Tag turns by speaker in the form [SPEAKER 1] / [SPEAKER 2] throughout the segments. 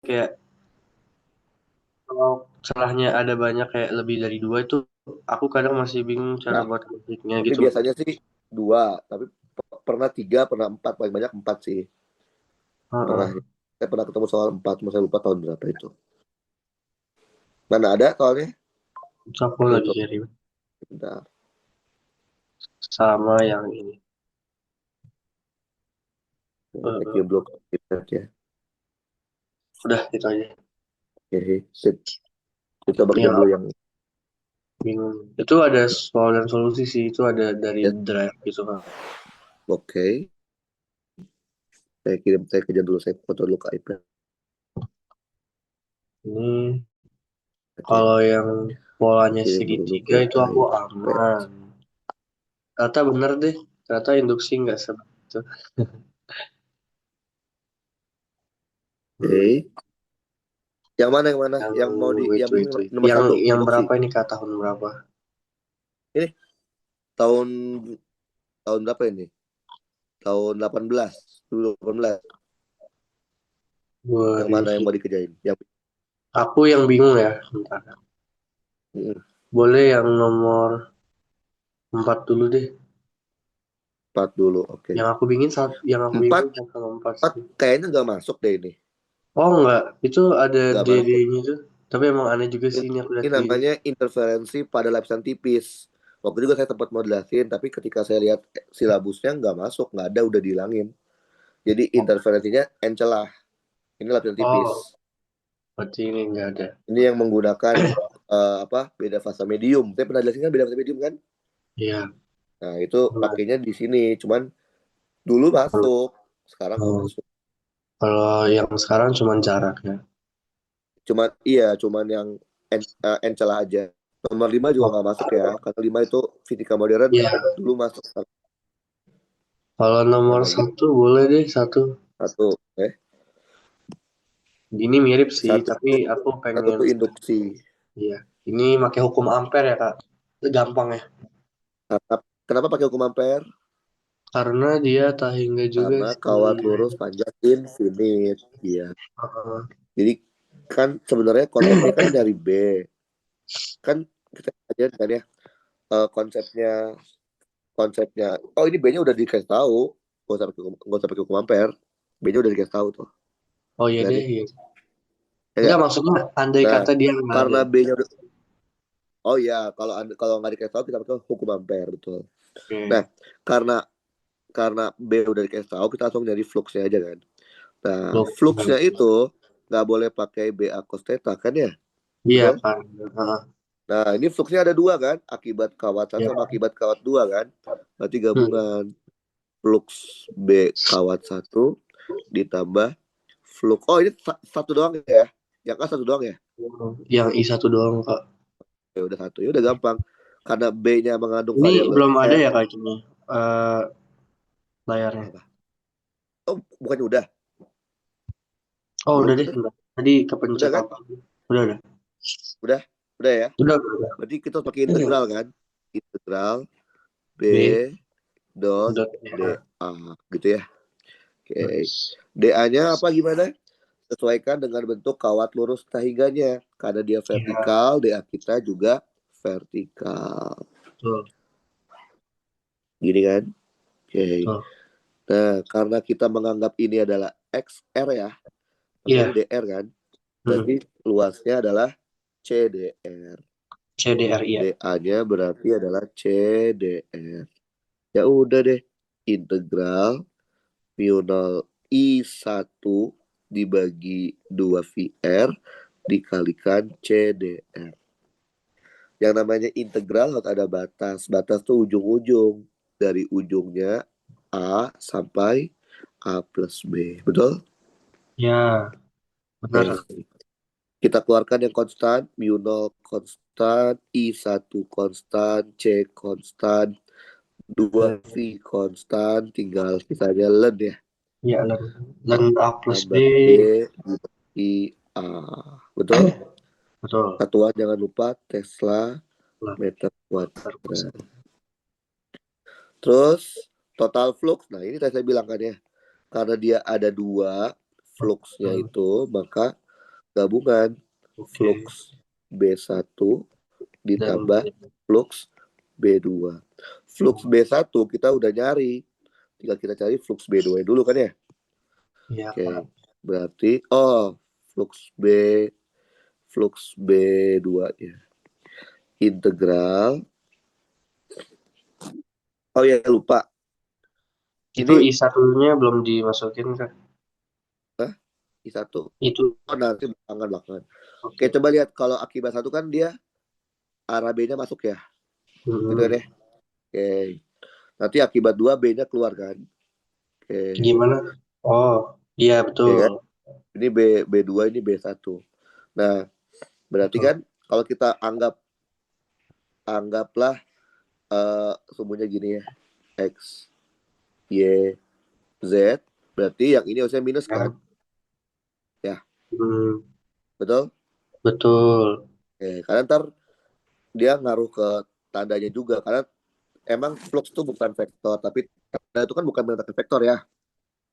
[SPEAKER 1] kayak kalau celahnya ada banyak kayak lebih dari dua itu aku kadang masih bingung cara
[SPEAKER 2] Nah,
[SPEAKER 1] buat ngetiknya
[SPEAKER 2] tapi
[SPEAKER 1] gitu loh.
[SPEAKER 2] biasanya sih dua, tapi pernah tiga, pernah empat, paling banyak empat sih. Pernah.
[SPEAKER 1] Heeh.
[SPEAKER 2] Saya pernah ketemu soal empat, cuma saya lupa tahun berapa itu. Mana ada soalnya?
[SPEAKER 1] Itu aku
[SPEAKER 2] Oke,
[SPEAKER 1] lagi
[SPEAKER 2] itu
[SPEAKER 1] kirim
[SPEAKER 2] bentar.
[SPEAKER 1] sama yang ini.
[SPEAKER 2] Thank you,
[SPEAKER 1] Eh,
[SPEAKER 2] blog ya.
[SPEAKER 1] udah itu aja.
[SPEAKER 2] Oke, sip. Kita coba kerja
[SPEAKER 1] Yang
[SPEAKER 2] dulu
[SPEAKER 1] aku
[SPEAKER 2] yang
[SPEAKER 1] bingung itu ada soal dan solusi sih, itu ada dari
[SPEAKER 2] ya.
[SPEAKER 1] drive gitu kan.
[SPEAKER 2] Oke, saya kerja dulu, saya foto dulu ke iPad.
[SPEAKER 1] Ini
[SPEAKER 2] Oke,
[SPEAKER 1] kalau yang polanya
[SPEAKER 2] kirim dulu
[SPEAKER 1] segitiga
[SPEAKER 2] ke
[SPEAKER 1] itu aku
[SPEAKER 2] iPad.
[SPEAKER 1] aman. Ternyata bener deh. Ternyata induksi nggak seperti itu. Hmm.
[SPEAKER 2] Oke, yang mana yang mana?
[SPEAKER 1] Yang
[SPEAKER 2] Yang mau di
[SPEAKER 1] wait
[SPEAKER 2] yang ini
[SPEAKER 1] wait wait.
[SPEAKER 2] nomor
[SPEAKER 1] Yang
[SPEAKER 2] satu,
[SPEAKER 1] yang
[SPEAKER 2] induksi.
[SPEAKER 1] berapa ini kak, tahun berapa?
[SPEAKER 2] Ini tahun tahun berapa ini? Tahun 18, 2018. Yang mana yang
[SPEAKER 1] 2000.
[SPEAKER 2] mau dikerjain? Yang
[SPEAKER 1] Aku yang bingung ya. Bentar.
[SPEAKER 2] mm,
[SPEAKER 1] Boleh yang nomor 4 dulu deh.
[SPEAKER 2] 4 dulu, oke.
[SPEAKER 1] Yang aku bingung yang aku
[SPEAKER 2] Empat,
[SPEAKER 1] bingung sama 4
[SPEAKER 2] empat
[SPEAKER 1] sih.
[SPEAKER 2] kayaknya nggak masuk deh ini.
[SPEAKER 1] Oh enggak, itu ada
[SPEAKER 2] Nggak masuk.
[SPEAKER 1] DD-nya tuh. Tapi emang aneh juga sih
[SPEAKER 2] Ini,
[SPEAKER 1] ini, aku lihat
[SPEAKER 2] ini
[SPEAKER 1] di.
[SPEAKER 2] namanya interferensi pada lapisan tipis. Waktu itu juga saya tempat mau jelasin, tapi ketika saya lihat silabusnya nggak masuk, nggak ada, udah dihilangin. Jadi interferensinya encelah. Ini lapisan tipis.
[SPEAKER 1] Oh, berarti ini enggak ada.
[SPEAKER 2] Ini yang menggunakan apa? Beda fasa medium. Saya pernah jelasin kan beda fasa medium kan?
[SPEAKER 1] Iya.
[SPEAKER 2] Nah, itu pakainya di sini. Cuman dulu masuk, sekarang nggak
[SPEAKER 1] Oh,
[SPEAKER 2] masuk.
[SPEAKER 1] kalau yang sekarang cuma jarak ya.
[SPEAKER 2] Cuman iya, cuman yang encelah aja. Nomor 5 juga
[SPEAKER 1] Oh,
[SPEAKER 2] nggak masuk ya. Karena 5 itu fisika modern
[SPEAKER 1] iya.
[SPEAKER 2] dulu masuk.
[SPEAKER 1] Kalau nomor
[SPEAKER 2] Apalagi
[SPEAKER 1] satu boleh deh satu.
[SPEAKER 2] satu,
[SPEAKER 1] Gini mirip sih,
[SPEAKER 2] satu
[SPEAKER 1] tapi aku
[SPEAKER 2] satu
[SPEAKER 1] pengen.
[SPEAKER 2] tuh induksi.
[SPEAKER 1] Iya. Ini pakai hukum ampere ya kak. Gampang ya.
[SPEAKER 2] Kenapa pakai hukum ampere?
[SPEAKER 1] Karena dia tak hingga juga
[SPEAKER 2] Karena
[SPEAKER 1] sih.
[SPEAKER 2] kawat lurus panjang infinite. Iya.
[SPEAKER 1] Heeh.
[SPEAKER 2] Jadi kan sebenarnya konsepnya kan dari B. Kan kita aja kan ya, konsepnya konsepnya. Oh, ini B-nya udah dikasih tahu. Gak usah pakai hukum ampere. B-nya udah dikasih tahu tuh.
[SPEAKER 1] Oh iya
[SPEAKER 2] Kan
[SPEAKER 1] deh.
[SPEAKER 2] ya?
[SPEAKER 1] Iya.
[SPEAKER 2] Ya
[SPEAKER 1] Enggak,
[SPEAKER 2] nggak?
[SPEAKER 1] maksudnya andai
[SPEAKER 2] Nah,
[SPEAKER 1] kata dia nggak ada.
[SPEAKER 2] karena B-nya udah. Oh ya, kalau nggak dikasih tahu kita pakai hukum ampere, betul. Nah,
[SPEAKER 1] Oke.
[SPEAKER 2] karena karena B udah dikasih tahu, kita langsung nyari fluxnya aja kan. Nah,
[SPEAKER 1] Loh,
[SPEAKER 2] fluxnya itu nggak boleh pakai BA cos theta kan ya,
[SPEAKER 1] iya
[SPEAKER 2] betul?
[SPEAKER 1] kan. Heeh.
[SPEAKER 2] Nah, ini fluxnya ada dua kan, akibat kawat satu
[SPEAKER 1] Iya.
[SPEAKER 2] sama akibat kawat dua kan, berarti
[SPEAKER 1] Hmm.
[SPEAKER 2] gabungan flux B kawat satu ditambah flux. Oh, ini satu doang ya, yang kan satu doang ya.
[SPEAKER 1] Yang I1 doang kak.
[SPEAKER 2] Ya udah satu, ya udah gampang, karena B-nya mengandung
[SPEAKER 1] Ini
[SPEAKER 2] variabel
[SPEAKER 1] belum ada
[SPEAKER 2] F.
[SPEAKER 1] ya kak ini layarnya.
[SPEAKER 2] Apa? Oh, bukannya udah,
[SPEAKER 1] Oh udah
[SPEAKER 2] belum
[SPEAKER 1] deh,
[SPEAKER 2] kan?
[SPEAKER 1] udah. Tadi
[SPEAKER 2] Udah
[SPEAKER 1] kepencet
[SPEAKER 2] kan?
[SPEAKER 1] apa? Udah udah.
[SPEAKER 2] Udah, udah ya.
[SPEAKER 1] Udah.
[SPEAKER 2] Berarti kita pakai integral kan, integral B
[SPEAKER 1] B
[SPEAKER 2] dot
[SPEAKER 1] dot
[SPEAKER 2] DA
[SPEAKER 1] ya.
[SPEAKER 2] gitu ya. Oke. DA-nya apa gimana? Sesuaikan dengan bentuk kawat lurus tahingganya. Karena dia
[SPEAKER 1] Ya,
[SPEAKER 2] vertikal, DA kita juga vertikal.
[SPEAKER 1] betul.
[SPEAKER 2] Gini kan? Oke.
[SPEAKER 1] Betul.
[SPEAKER 2] Nah, karena kita menganggap ini adalah XR ya, maksudnya ini
[SPEAKER 1] Iya.
[SPEAKER 2] DR kan?
[SPEAKER 1] Hmm.
[SPEAKER 2] Berarti luasnya adalah CDR.
[SPEAKER 1] CDRI ya.
[SPEAKER 2] DA-nya berarti adalah CDR. Ya udah deh, integral mu 0 I1 dibagi 2 VR dikalikan CDR. Yang namanya integral harus ada batas. Batas tuh ujung-ujung. Dari ujungnya A sampai A plus B. Betul?
[SPEAKER 1] Ya, benar.
[SPEAKER 2] Oke. Kita keluarkan yang konstan. Mu 0 konstan. I1 konstan. C konstan. 2V konstan. Tinggal sisanya len ya.
[SPEAKER 1] Ya, dan A plus B.
[SPEAKER 2] Tambah B dibagi A. Betul?
[SPEAKER 1] Betul.
[SPEAKER 2] Satuan jangan lupa Tesla
[SPEAKER 1] Lah,
[SPEAKER 2] meter
[SPEAKER 1] ntar plus.
[SPEAKER 2] kuadrat. Terus total flux. Nah, ini tadi saya bilang kan ya. Karena dia ada dua fluxnya
[SPEAKER 1] Hmm.
[SPEAKER 2] itu, maka gabungan
[SPEAKER 1] Oke.
[SPEAKER 2] flux B1
[SPEAKER 1] Dan
[SPEAKER 2] ditambah flux B2. Flux B1 kita udah nyari. Tinggal kita cari flux B2 dulu kan ya.
[SPEAKER 1] ya,
[SPEAKER 2] Oke. Berarti flux B2 ya. Integral. Oh ya lupa.
[SPEAKER 1] itu
[SPEAKER 2] Ini
[SPEAKER 1] I1-nya belum dimasukin kan?
[SPEAKER 2] I1.
[SPEAKER 1] Itu.
[SPEAKER 2] Oh nanti belakangan. Oke,
[SPEAKER 1] Oke.
[SPEAKER 2] coba lihat kalau akibat 1 kan dia arah B-nya masuk ya. Gitu kan ya. Oke. Nanti akibat 2 B-nya keluar kan. Oke.
[SPEAKER 1] Gimana? Oh, iya
[SPEAKER 2] Oke
[SPEAKER 1] betul.
[SPEAKER 2] kan? Ini B2 ini B1. Nah, berarti
[SPEAKER 1] Betul.
[SPEAKER 2] kan kalau kita anggaplah sumbunya gini ya. X, Y, Z. Berarti yang ini harusnya minus
[SPEAKER 1] Ya.
[SPEAKER 2] kan? Ya,
[SPEAKER 1] Hmm,
[SPEAKER 2] betul?
[SPEAKER 1] betul.
[SPEAKER 2] Oke, karena ntar dia ngaruh ke tandanya juga. Karena emang flux itu bukan vektor, tapi tanda itu kan bukan menggunakan vektor ya.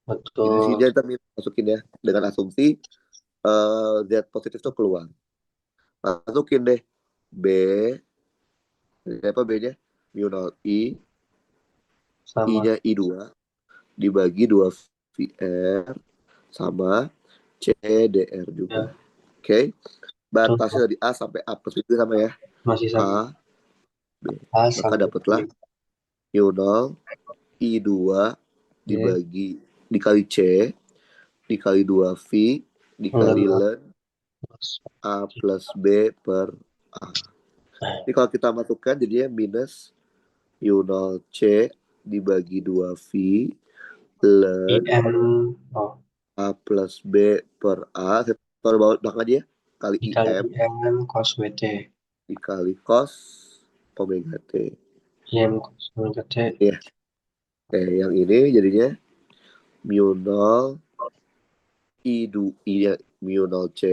[SPEAKER 2] Jadi di sini
[SPEAKER 1] Betul.
[SPEAKER 2] kita masukin ya dengan asumsi Z positif itu keluar. Masukin deh B, apa B-nya? Mu 0 I,
[SPEAKER 1] Sama.
[SPEAKER 2] I-nya I2 dibagi 2 VR sama CDR juga.
[SPEAKER 1] Ya,
[SPEAKER 2] Oke. Batasnya
[SPEAKER 1] betul.
[SPEAKER 2] dari A sampai A plus itu sama ya.
[SPEAKER 1] Masih sama.
[SPEAKER 2] A, B.
[SPEAKER 1] A
[SPEAKER 2] Maka
[SPEAKER 1] sampai B.
[SPEAKER 2] dapatlah mu 0 I2
[SPEAKER 1] Oke.
[SPEAKER 2] dikali C dikali 2 V dikali
[SPEAKER 1] Mengenal.
[SPEAKER 2] ln A plus B per A. Ini kalau kita masukkan jadinya minus mu 0 C dibagi 2 V ln
[SPEAKER 1] IN. Oh,
[SPEAKER 2] A plus B per A. Saya taruh bawah belakang aja ya. Kali
[SPEAKER 1] dikali
[SPEAKER 2] IM
[SPEAKER 1] IN cos WT.
[SPEAKER 2] dikali cos omega T.
[SPEAKER 1] IN cos omega T.
[SPEAKER 2] Ya, yang ini jadinya mu 0 I mu 0 C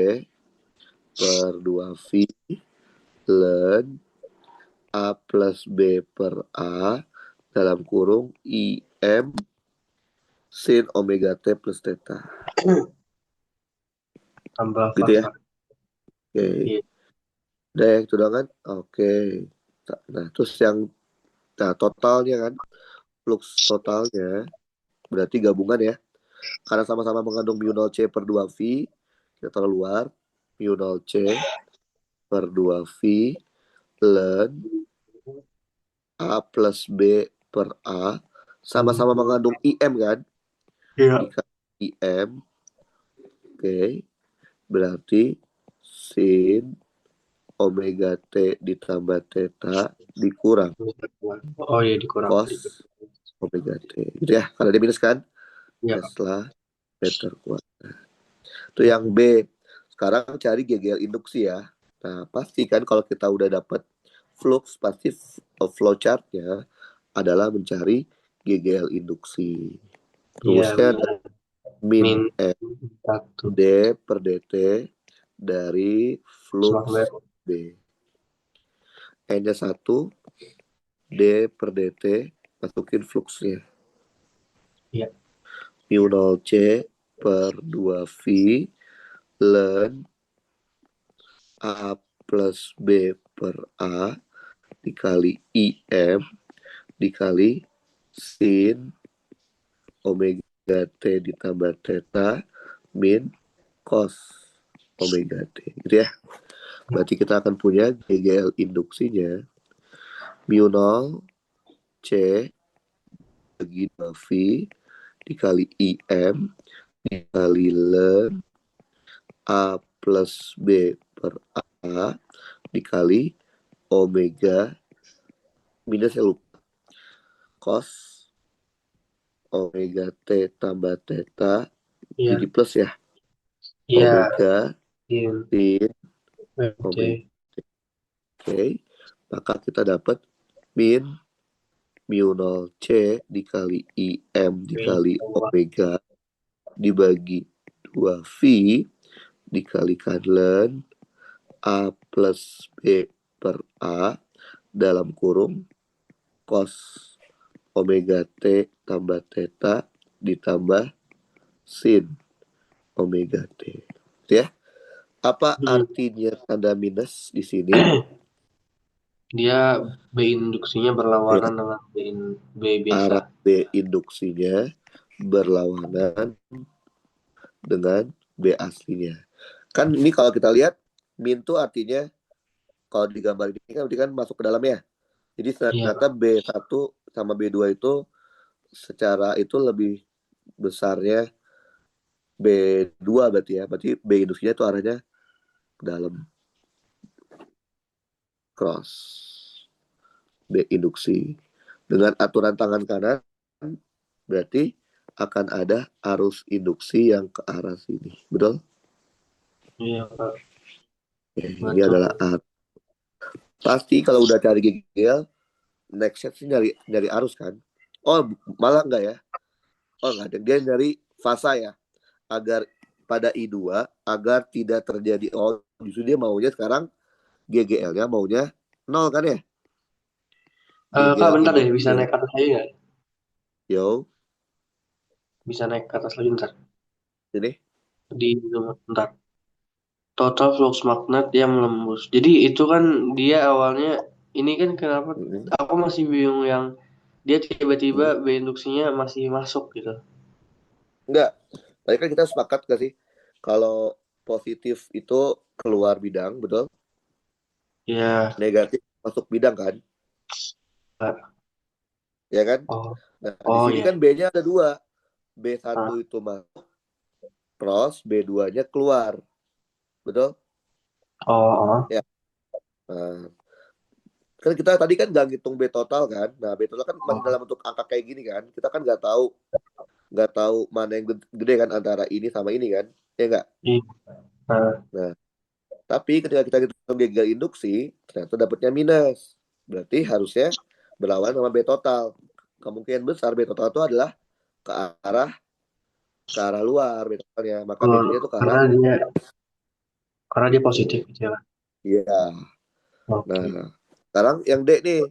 [SPEAKER 2] per 2 V ln A plus B per A dalam kurung IM sin omega T plus theta.
[SPEAKER 1] Tambah
[SPEAKER 2] Gitu ya.
[SPEAKER 1] faktor.
[SPEAKER 2] Oke.
[SPEAKER 1] Iya.
[SPEAKER 2] Udah yang itu kan? Oke. Nah, terus yang totalnya kan, flux totalnya berarti gabungan ya. Karena sama-sama mengandung mu 0 C per 2 V, kita taruh luar mu 0 C per 2 V ln A plus B per A sama-sama mengandung IM kan?
[SPEAKER 1] Iya.
[SPEAKER 2] Dikali IM. Oke. Berarti sin omega T ditambah theta dikurang
[SPEAKER 1] Oh iya dikurang.
[SPEAKER 2] cos omega T. Gitu ya. Karena dia minus kan?
[SPEAKER 1] Iya.
[SPEAKER 2] Tesla meter kuadrat. Itu yang B. Sekarang cari GGL induksi ya. Nah, pasti kan kalau kita udah dapat flux, pasti flowchartnya adalah mencari GGL induksi.
[SPEAKER 1] Iya.
[SPEAKER 2] Rumusnya min
[SPEAKER 1] Min
[SPEAKER 2] M
[SPEAKER 1] 1.
[SPEAKER 2] D per DT dari flux
[SPEAKER 1] Sama
[SPEAKER 2] B. N-nya 1, D per DT, masukin fluxnya.
[SPEAKER 1] Iya.
[SPEAKER 2] Mu 0 C per 2 V ln A plus B per A dikali IM dikali sin omega T ditambah theta min cos omega T. Gitu ya. Berarti kita akan punya GGL induksinya mu 0 C bagi 2 V dikali IM dikali ln A plus B per A dikali omega minus ya lupa cos omega T tambah theta
[SPEAKER 1] Iya.
[SPEAKER 2] jadi plus ya
[SPEAKER 1] Iya.
[SPEAKER 2] omega
[SPEAKER 1] In
[SPEAKER 2] sin
[SPEAKER 1] WT.
[SPEAKER 2] omega. Oke, maka kita dapat min mu 0 C dikali IM
[SPEAKER 1] Min
[SPEAKER 2] dikali omega dibagi 2 V dikalikan ln A plus B per A dalam kurung cos omega T tambah theta ditambah sin omega T. Ya, Apa
[SPEAKER 1] Hmm.
[SPEAKER 2] artinya tanda minus di sini?
[SPEAKER 1] Dia B induksinya
[SPEAKER 2] Ya,
[SPEAKER 1] berlawanan dengan B biasa.
[SPEAKER 2] arah B induksinya berlawanan dengan B aslinya. Kan ini kalau kita lihat min itu artinya kalau di gambar ini kan berarti kan masuk ke dalamnya. Jadi
[SPEAKER 1] Iya,
[SPEAKER 2] ternyata B1 sama B2 itu secara itu lebih besarnya B2 berarti ya. Berarti B induksinya itu arahnya ke dalam cross. B induksi. Dengan aturan tangan kanan berarti akan ada arus induksi yang ke arah sini. Betul?
[SPEAKER 1] iya Pak.
[SPEAKER 2] Ini adalah
[SPEAKER 1] Betul.
[SPEAKER 2] arus. Pasti kalau udah cari GGL, next step sih nyari arus kan. Oh, malah enggak ya. Oh, enggak ada. Dia nyari fasa ya. Agar pada I2 agar tidak terjadi, oh justru dia maunya sekarang GGL-nya maunya 0 kan ya.
[SPEAKER 1] Kak,
[SPEAKER 2] GGL
[SPEAKER 1] bentar deh, bisa
[SPEAKER 2] induksinya
[SPEAKER 1] naik ke atas lagi nggak?
[SPEAKER 2] yo
[SPEAKER 1] Bisa naik ke atas lagi bentar.
[SPEAKER 2] ini.
[SPEAKER 1] Di bentar. Total flux magnet yang melembus. Jadi itu kan dia awalnya, ini kan kenapa
[SPEAKER 2] Mm-hmm.
[SPEAKER 1] aku masih bingung yang dia tiba-tiba
[SPEAKER 2] Mm-hmm.
[SPEAKER 1] B induksinya masih masuk gitu.
[SPEAKER 2] Enggak. Tadi kan kita sepakat gak sih kalau positif itu keluar bidang, betul?
[SPEAKER 1] Ya,
[SPEAKER 2] Negatif masuk bidang kan?
[SPEAKER 1] Kak.
[SPEAKER 2] Ya kan?
[SPEAKER 1] Oh,
[SPEAKER 2] Nah, di
[SPEAKER 1] oh
[SPEAKER 2] sini
[SPEAKER 1] ya.
[SPEAKER 2] kan B-nya ada dua. B1
[SPEAKER 1] Ah,
[SPEAKER 2] itu masuk cross, B2-nya keluar. Betul?
[SPEAKER 1] oh, oh.
[SPEAKER 2] Ya. Nah, kan kita tadi kan nggak ngitung B total kan. Nah, B total kan masih
[SPEAKER 1] Oh,
[SPEAKER 2] dalam bentuk angka kayak gini kan. Kita kan nggak tahu mana yang gede kan antara ini sama ini kan. Ya nggak?
[SPEAKER 1] iya. Ah,
[SPEAKER 2] Nah, tapi ketika kita hitung gagal induksi, ternyata dapatnya minus. Berarti harusnya berlawan sama B total. Kemungkinan besar B total itu adalah ke arah ke arah luar B totalnya. Maka
[SPEAKER 1] oh,
[SPEAKER 2] biasanya itu ke arah
[SPEAKER 1] karena dia positif
[SPEAKER 2] tuh.
[SPEAKER 1] gitu ya.
[SPEAKER 2] Iya.
[SPEAKER 1] Oke.
[SPEAKER 2] Nah, sekarang yang D nih,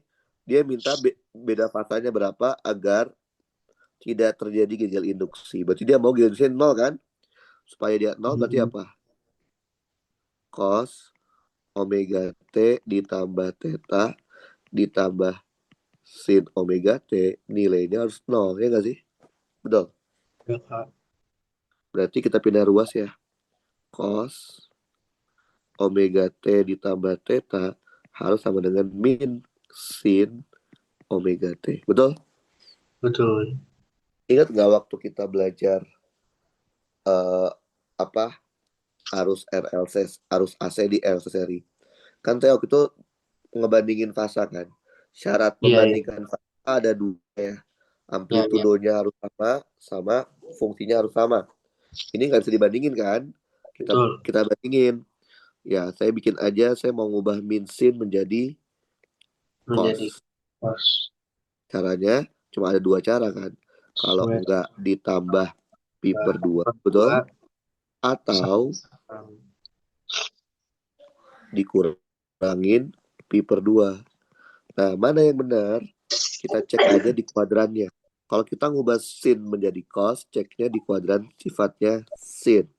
[SPEAKER 2] dia minta beda fasanya berapa agar tidak terjadi gagal induksi. Berarti dia mau gagal induksi 0 kan? Supaya dia 0 berarti
[SPEAKER 1] Hmm,
[SPEAKER 2] apa? Cos omega T ditambah theta ditambah sin omega T nilainya harus 0, ya nggak sih? Betul.
[SPEAKER 1] ya, Kak.
[SPEAKER 2] Berarti kita pindah ruas ya. Cos omega T ditambah theta harus sama dengan min sin omega T. Betul?
[SPEAKER 1] Betul.
[SPEAKER 2] Ingat nggak waktu kita belajar eh, apa arus RLC, arus AC di RLC seri? Kan Teo itu ngebandingin fasa kan. Syarat
[SPEAKER 1] Iya, iya.
[SPEAKER 2] membandingkan fasa ada dua ya.
[SPEAKER 1] Ya, ya.
[SPEAKER 2] Amplitudonya harus sama, sama fungsinya harus sama. Ini nggak bisa dibandingin kan? Kita
[SPEAKER 1] Betul.
[SPEAKER 2] kita bandingin. Ya, saya bikin aja, saya mau ngubah min sin menjadi
[SPEAKER 1] Menjadi
[SPEAKER 2] cos.
[SPEAKER 1] pos.
[SPEAKER 2] Caranya cuma ada dua cara kan. Kalau
[SPEAKER 1] Sweat.
[SPEAKER 2] nggak ditambah pi per 2, betul?
[SPEAKER 1] Berdua.
[SPEAKER 2] Atau dikurangin pi per 2. Nah, mana yang benar? Kita cek aja di kuadrannya. Kalau kita ngubah sin menjadi cos, ceknya di kuadran sifatnya sin.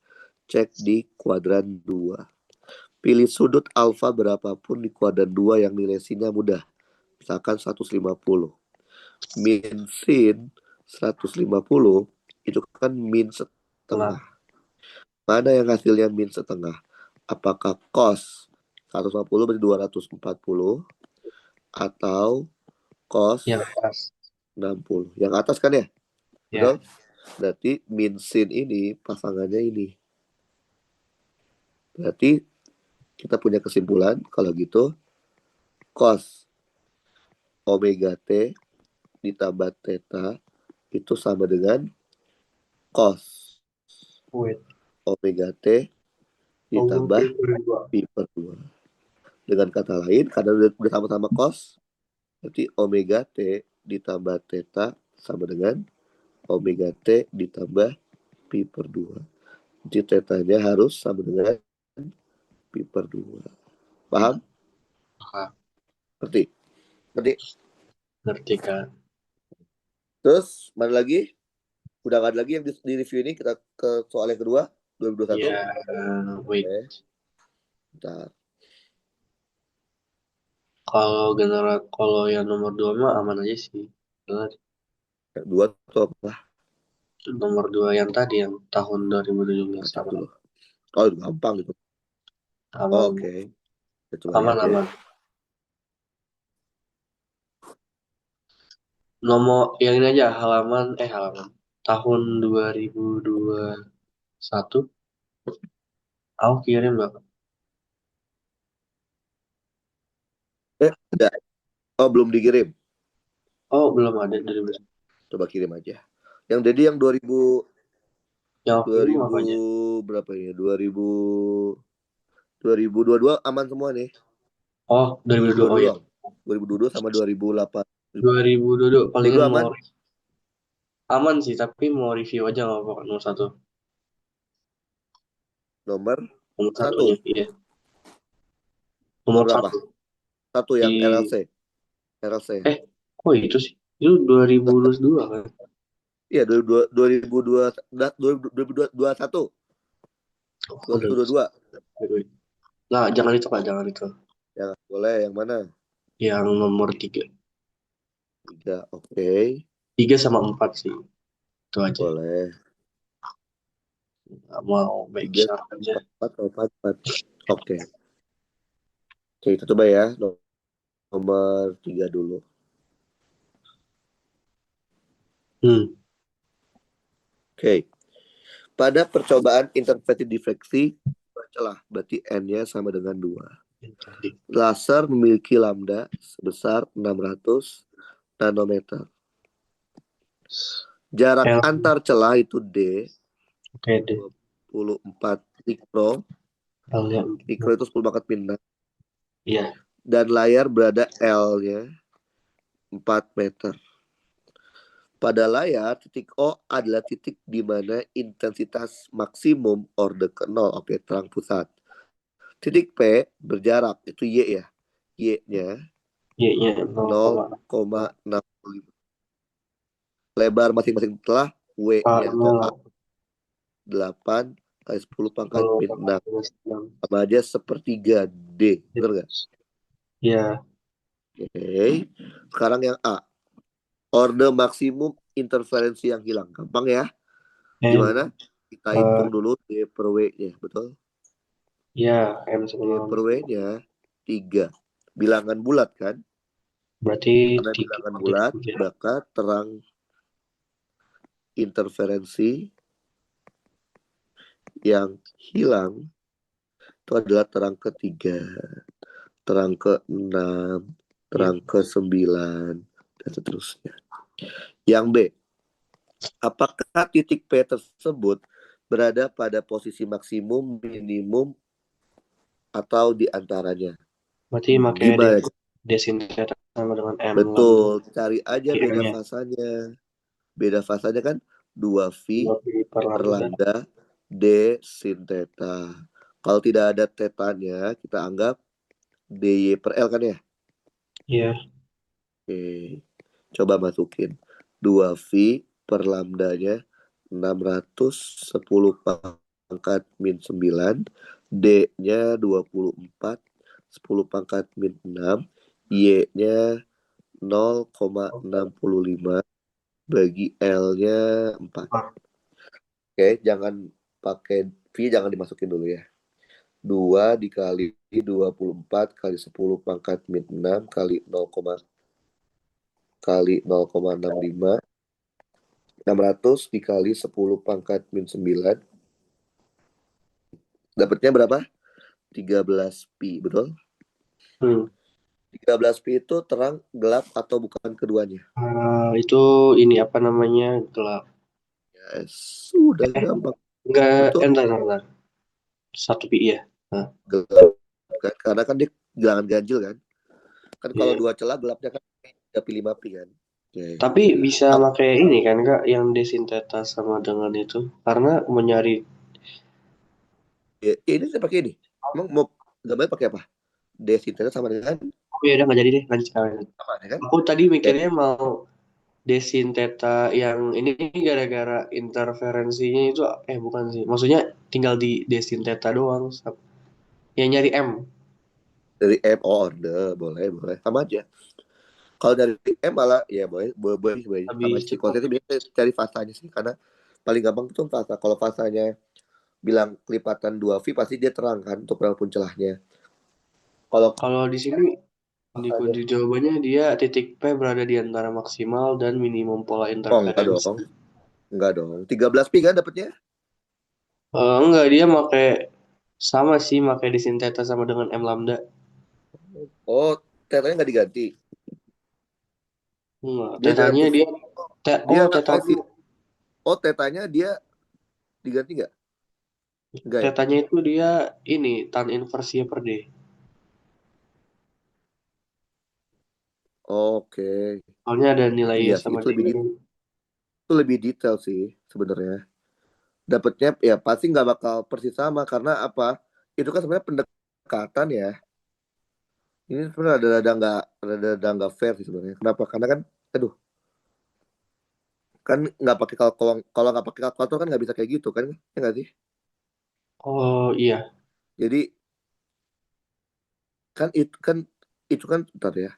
[SPEAKER 2] Cek di kuadran 2. Pilih sudut alfa berapapun di kuadran 2 yang nilai sinnya mudah. Misalkan 150. Min sin 150 itu kan min
[SPEAKER 1] Lah.
[SPEAKER 2] setengah. Mana yang hasilnya min setengah? Apakah cos 150 berarti 240 atau
[SPEAKER 1] Yang
[SPEAKER 2] cos
[SPEAKER 1] pas.
[SPEAKER 2] 60? Yang atas kan ya?
[SPEAKER 1] Ya.
[SPEAKER 2] Betul? Berarti min sin ini pasangannya ini. Berarti kita punya kesimpulan kalau gitu cos omega T ditambah theta itu sama dengan cos
[SPEAKER 1] Wait.
[SPEAKER 2] omega T
[SPEAKER 1] Oh,
[SPEAKER 2] ditambah
[SPEAKER 1] berdua.
[SPEAKER 2] pi per 2. Dengan kata lain, karena udah sama-sama cos, berarti omega T ditambah theta sama dengan omega T ditambah pi per 2. Jadi tetanya harus sama dengan pi per 2. Paham?
[SPEAKER 1] Kak.
[SPEAKER 2] Ngerti? Ngerti?
[SPEAKER 1] Ngerti, Kak.
[SPEAKER 2] Terus, mana lagi? Udah nggak ada lagi yang di review ini. Kita ke soal yang kedua, 2021.
[SPEAKER 1] Ya, wait.
[SPEAKER 2] Oke. Bentar.
[SPEAKER 1] Kalau yang nomor 2 mah aman aja sih. Bener.
[SPEAKER 2] Yang dua tuh apa?
[SPEAKER 1] Nomor 2 yang tadi yang tahun 2017
[SPEAKER 2] Baca
[SPEAKER 1] aman.
[SPEAKER 2] dulu. Oh, itu gampang gitu. Oh,
[SPEAKER 1] Aman.
[SPEAKER 2] oke. Kita coba lihat
[SPEAKER 1] Aman
[SPEAKER 2] ya.
[SPEAKER 1] aman. Nomor yang ini aja halaman tahun 2021. Aku kirim Bapak.
[SPEAKER 2] Ada. Oh, belum dikirim.
[SPEAKER 1] Oh, belum ada dari besok.
[SPEAKER 2] Coba kirim aja. Yang Dedi yang 2000
[SPEAKER 1] Yang aku kirim apa aja?
[SPEAKER 2] berapa ya? 2022 aman semua nih.
[SPEAKER 1] Oh, 2022. Oh
[SPEAKER 2] 2022
[SPEAKER 1] ya.
[SPEAKER 2] doang. 2022 sama 2008.
[SPEAKER 1] 2022 palingan
[SPEAKER 2] 2022
[SPEAKER 1] mau
[SPEAKER 2] aman?
[SPEAKER 1] aman sih, tapi mau review aja nggak apa-apa nomor satu.
[SPEAKER 2] Nomor
[SPEAKER 1] Nomor satu aja,
[SPEAKER 2] 1.
[SPEAKER 1] iya.
[SPEAKER 2] Nomor
[SPEAKER 1] Nomor
[SPEAKER 2] berapa?
[SPEAKER 1] satu
[SPEAKER 2] Satu yang
[SPEAKER 1] di
[SPEAKER 2] RLC. RLC.
[SPEAKER 1] eh, kok itu sih? Itu 2022 kan?
[SPEAKER 2] Iya, 2021.
[SPEAKER 1] Oh,
[SPEAKER 2] 2022.
[SPEAKER 1] nah, jangan itu Kak, jangan itu.
[SPEAKER 2] Ya, boleh. Yang mana?
[SPEAKER 1] Yang nomor 3.
[SPEAKER 2] 3. Oke.
[SPEAKER 1] 3 sama 4 sih. Itu aja.
[SPEAKER 2] Boleh.
[SPEAKER 1] Nggak mau baik
[SPEAKER 2] 3,
[SPEAKER 1] syarat aja.
[SPEAKER 2] 4, 4, 4. Oke. Oke, kita coba ya. Nomor 3 dulu.
[SPEAKER 1] Hmm.
[SPEAKER 2] Oke. Pada percobaan interferensi difraksi, bacalah berarti N-nya sama dengan 2.
[SPEAKER 1] Yang tadi.
[SPEAKER 2] Laser memiliki lambda sebesar 600 nanometer. Jarak
[SPEAKER 1] L,
[SPEAKER 2] antar celah itu D,
[SPEAKER 1] oke deh.
[SPEAKER 2] 24 mikro.
[SPEAKER 1] L-nya
[SPEAKER 2] Mikro itu 10 pangkat min 6.
[SPEAKER 1] iya.
[SPEAKER 2] Dan layar berada L-nya 4 meter. Pada layar, titik O adalah titik di mana intensitas maksimum orde ke 0. Oke, terang pusat. Titik P berjarak, itu Y ya. Y-nya
[SPEAKER 1] Y-nya 0,6.
[SPEAKER 2] 0,65. Lebar masing-masing telah W-nya atau A 8 kali 10 pangkat min 6. Sama aja sepertiga D. Bener gak?
[SPEAKER 1] Iya.
[SPEAKER 2] Oke. Sekarang yang A. Orde maksimum interferensi yang hilang. Gampang ya.
[SPEAKER 1] M,
[SPEAKER 2] Gimana? Kita hitung dulu D per W-nya. Betul?
[SPEAKER 1] ya, M
[SPEAKER 2] D
[SPEAKER 1] sama
[SPEAKER 2] per W-nya 3. Bilangan bulat kan?
[SPEAKER 1] berarti
[SPEAKER 2] Karena
[SPEAKER 1] 3
[SPEAKER 2] bilangan
[SPEAKER 1] kali
[SPEAKER 2] bulat,
[SPEAKER 1] 3.
[SPEAKER 2] maka terang interferensi yang hilang itu adalah terang ketiga, terang ke-6,
[SPEAKER 1] Iya.
[SPEAKER 2] terang ke-9, dan seterusnya. Yang B, apakah titik P tersebut berada pada posisi maksimum, minimum, atau di antaranya?
[SPEAKER 1] Berarti pakai
[SPEAKER 2] Gimana?
[SPEAKER 1] desintegrasi sama dengan M lambda.
[SPEAKER 2] Betul, cari aja beda
[SPEAKER 1] Q-nya
[SPEAKER 2] fasanya. Beda fasanya kan 2V
[SPEAKER 1] 2 pi per
[SPEAKER 2] per
[SPEAKER 1] lambda.
[SPEAKER 2] lambda D sin theta. Kalau tidak ada tetanya, kita anggap DY per L kan ya?
[SPEAKER 1] Iya.
[SPEAKER 2] Oke. Coba masukin. 2V per lambdanya 610 pangkat min 9. D-nya 24. 10 pangkat min 6. Y-nya 0,65 bagi L-nya 4. Oke, jangan pakai V, jangan dimasukin dulu ya. 2 dikali 24 kali 10 pangkat min 6 kali 0, kali 0,65. 600 dikali 10 pangkat min 9. Dapatnya berapa? 13 pi, betul? 13 pi itu terang, gelap, atau bukan keduanya?
[SPEAKER 1] Itu ini apa namanya gelap.
[SPEAKER 2] Yes, sudah gampang.
[SPEAKER 1] Enggak,
[SPEAKER 2] Betul,
[SPEAKER 1] entar. 1 pi ya. Nah,
[SPEAKER 2] gelap. Kan? Karena kan dia bilangan ganjil kan? Kan kalau
[SPEAKER 1] iya.
[SPEAKER 2] dua celah gelapnya kan 3 pi 5 pi kan? Oke.
[SPEAKER 1] Tapi bisa pakai ini kan Kak, yang desintegrasi sama dengan itu. Karena mau nyari,
[SPEAKER 2] Ya, ini saya pakai ini. Emang mau gambarnya pakai apa? Desintegrasi sama dengan
[SPEAKER 1] oh ya udah nggak jadi deh, lanjut sekalian.
[SPEAKER 2] sama ya kan?
[SPEAKER 1] Aku tadi
[SPEAKER 2] Ya,
[SPEAKER 1] mikirnya mau desinteta yang ini gara-gara interferensinya itu bukan sih. Maksudnya tinggal di desinteta doang. Ya nyari M.
[SPEAKER 2] Dari M, oh order, boleh sama aja. Kalau dari M malah ya boleh sama
[SPEAKER 1] Lebih
[SPEAKER 2] aja sih. Kalau
[SPEAKER 1] cepat.
[SPEAKER 2] saya biasanya cari fasanya sih, karena paling gampang itu fasa. Kalau fasanya bilang kelipatan 2V pasti dia terang kan untuk walaupun celahnya. Kalau
[SPEAKER 1] Kalau di sini di
[SPEAKER 2] fasanya,
[SPEAKER 1] kunci jawabannya dia titik P berada di antara maksimal dan minimum pola
[SPEAKER 2] oh enggak
[SPEAKER 1] interferensi.
[SPEAKER 2] dong, enggak dong. 13 pi kan dapatnya?
[SPEAKER 1] Enggak, dia pakai sama sih, pakai di sin theta sama dengan M lambda.
[SPEAKER 2] Oh, tetanya nggak diganti.
[SPEAKER 1] Enggak,
[SPEAKER 2] Dia dalam
[SPEAKER 1] tetanya
[SPEAKER 2] kursi.
[SPEAKER 1] dia
[SPEAKER 2] Dia oh
[SPEAKER 1] tetanya
[SPEAKER 2] si oh tetanya dia diganti nggak? Enggak ya?
[SPEAKER 1] tetanya itu dia ini tan inversinya per D.
[SPEAKER 2] Oke.
[SPEAKER 1] Soalnya ada nilai
[SPEAKER 2] Iya sih,
[SPEAKER 1] sama D-nya.
[SPEAKER 2] itu lebih detail sih sebenarnya. Dapatnya ya pasti nggak bakal persis sama karena apa? Itu kan sebenarnya pendekatan ya. Ini sebenarnya ada nggak fair sih sebenarnya. Kenapa? Karena kan, aduh, kan nggak pakai kalau kalau nggak pakai kalkulator kan nggak bisa kayak gitu kan? Ya nggak sih?
[SPEAKER 1] Oh iya,
[SPEAKER 2] Jadi kan itu kan bentar ya.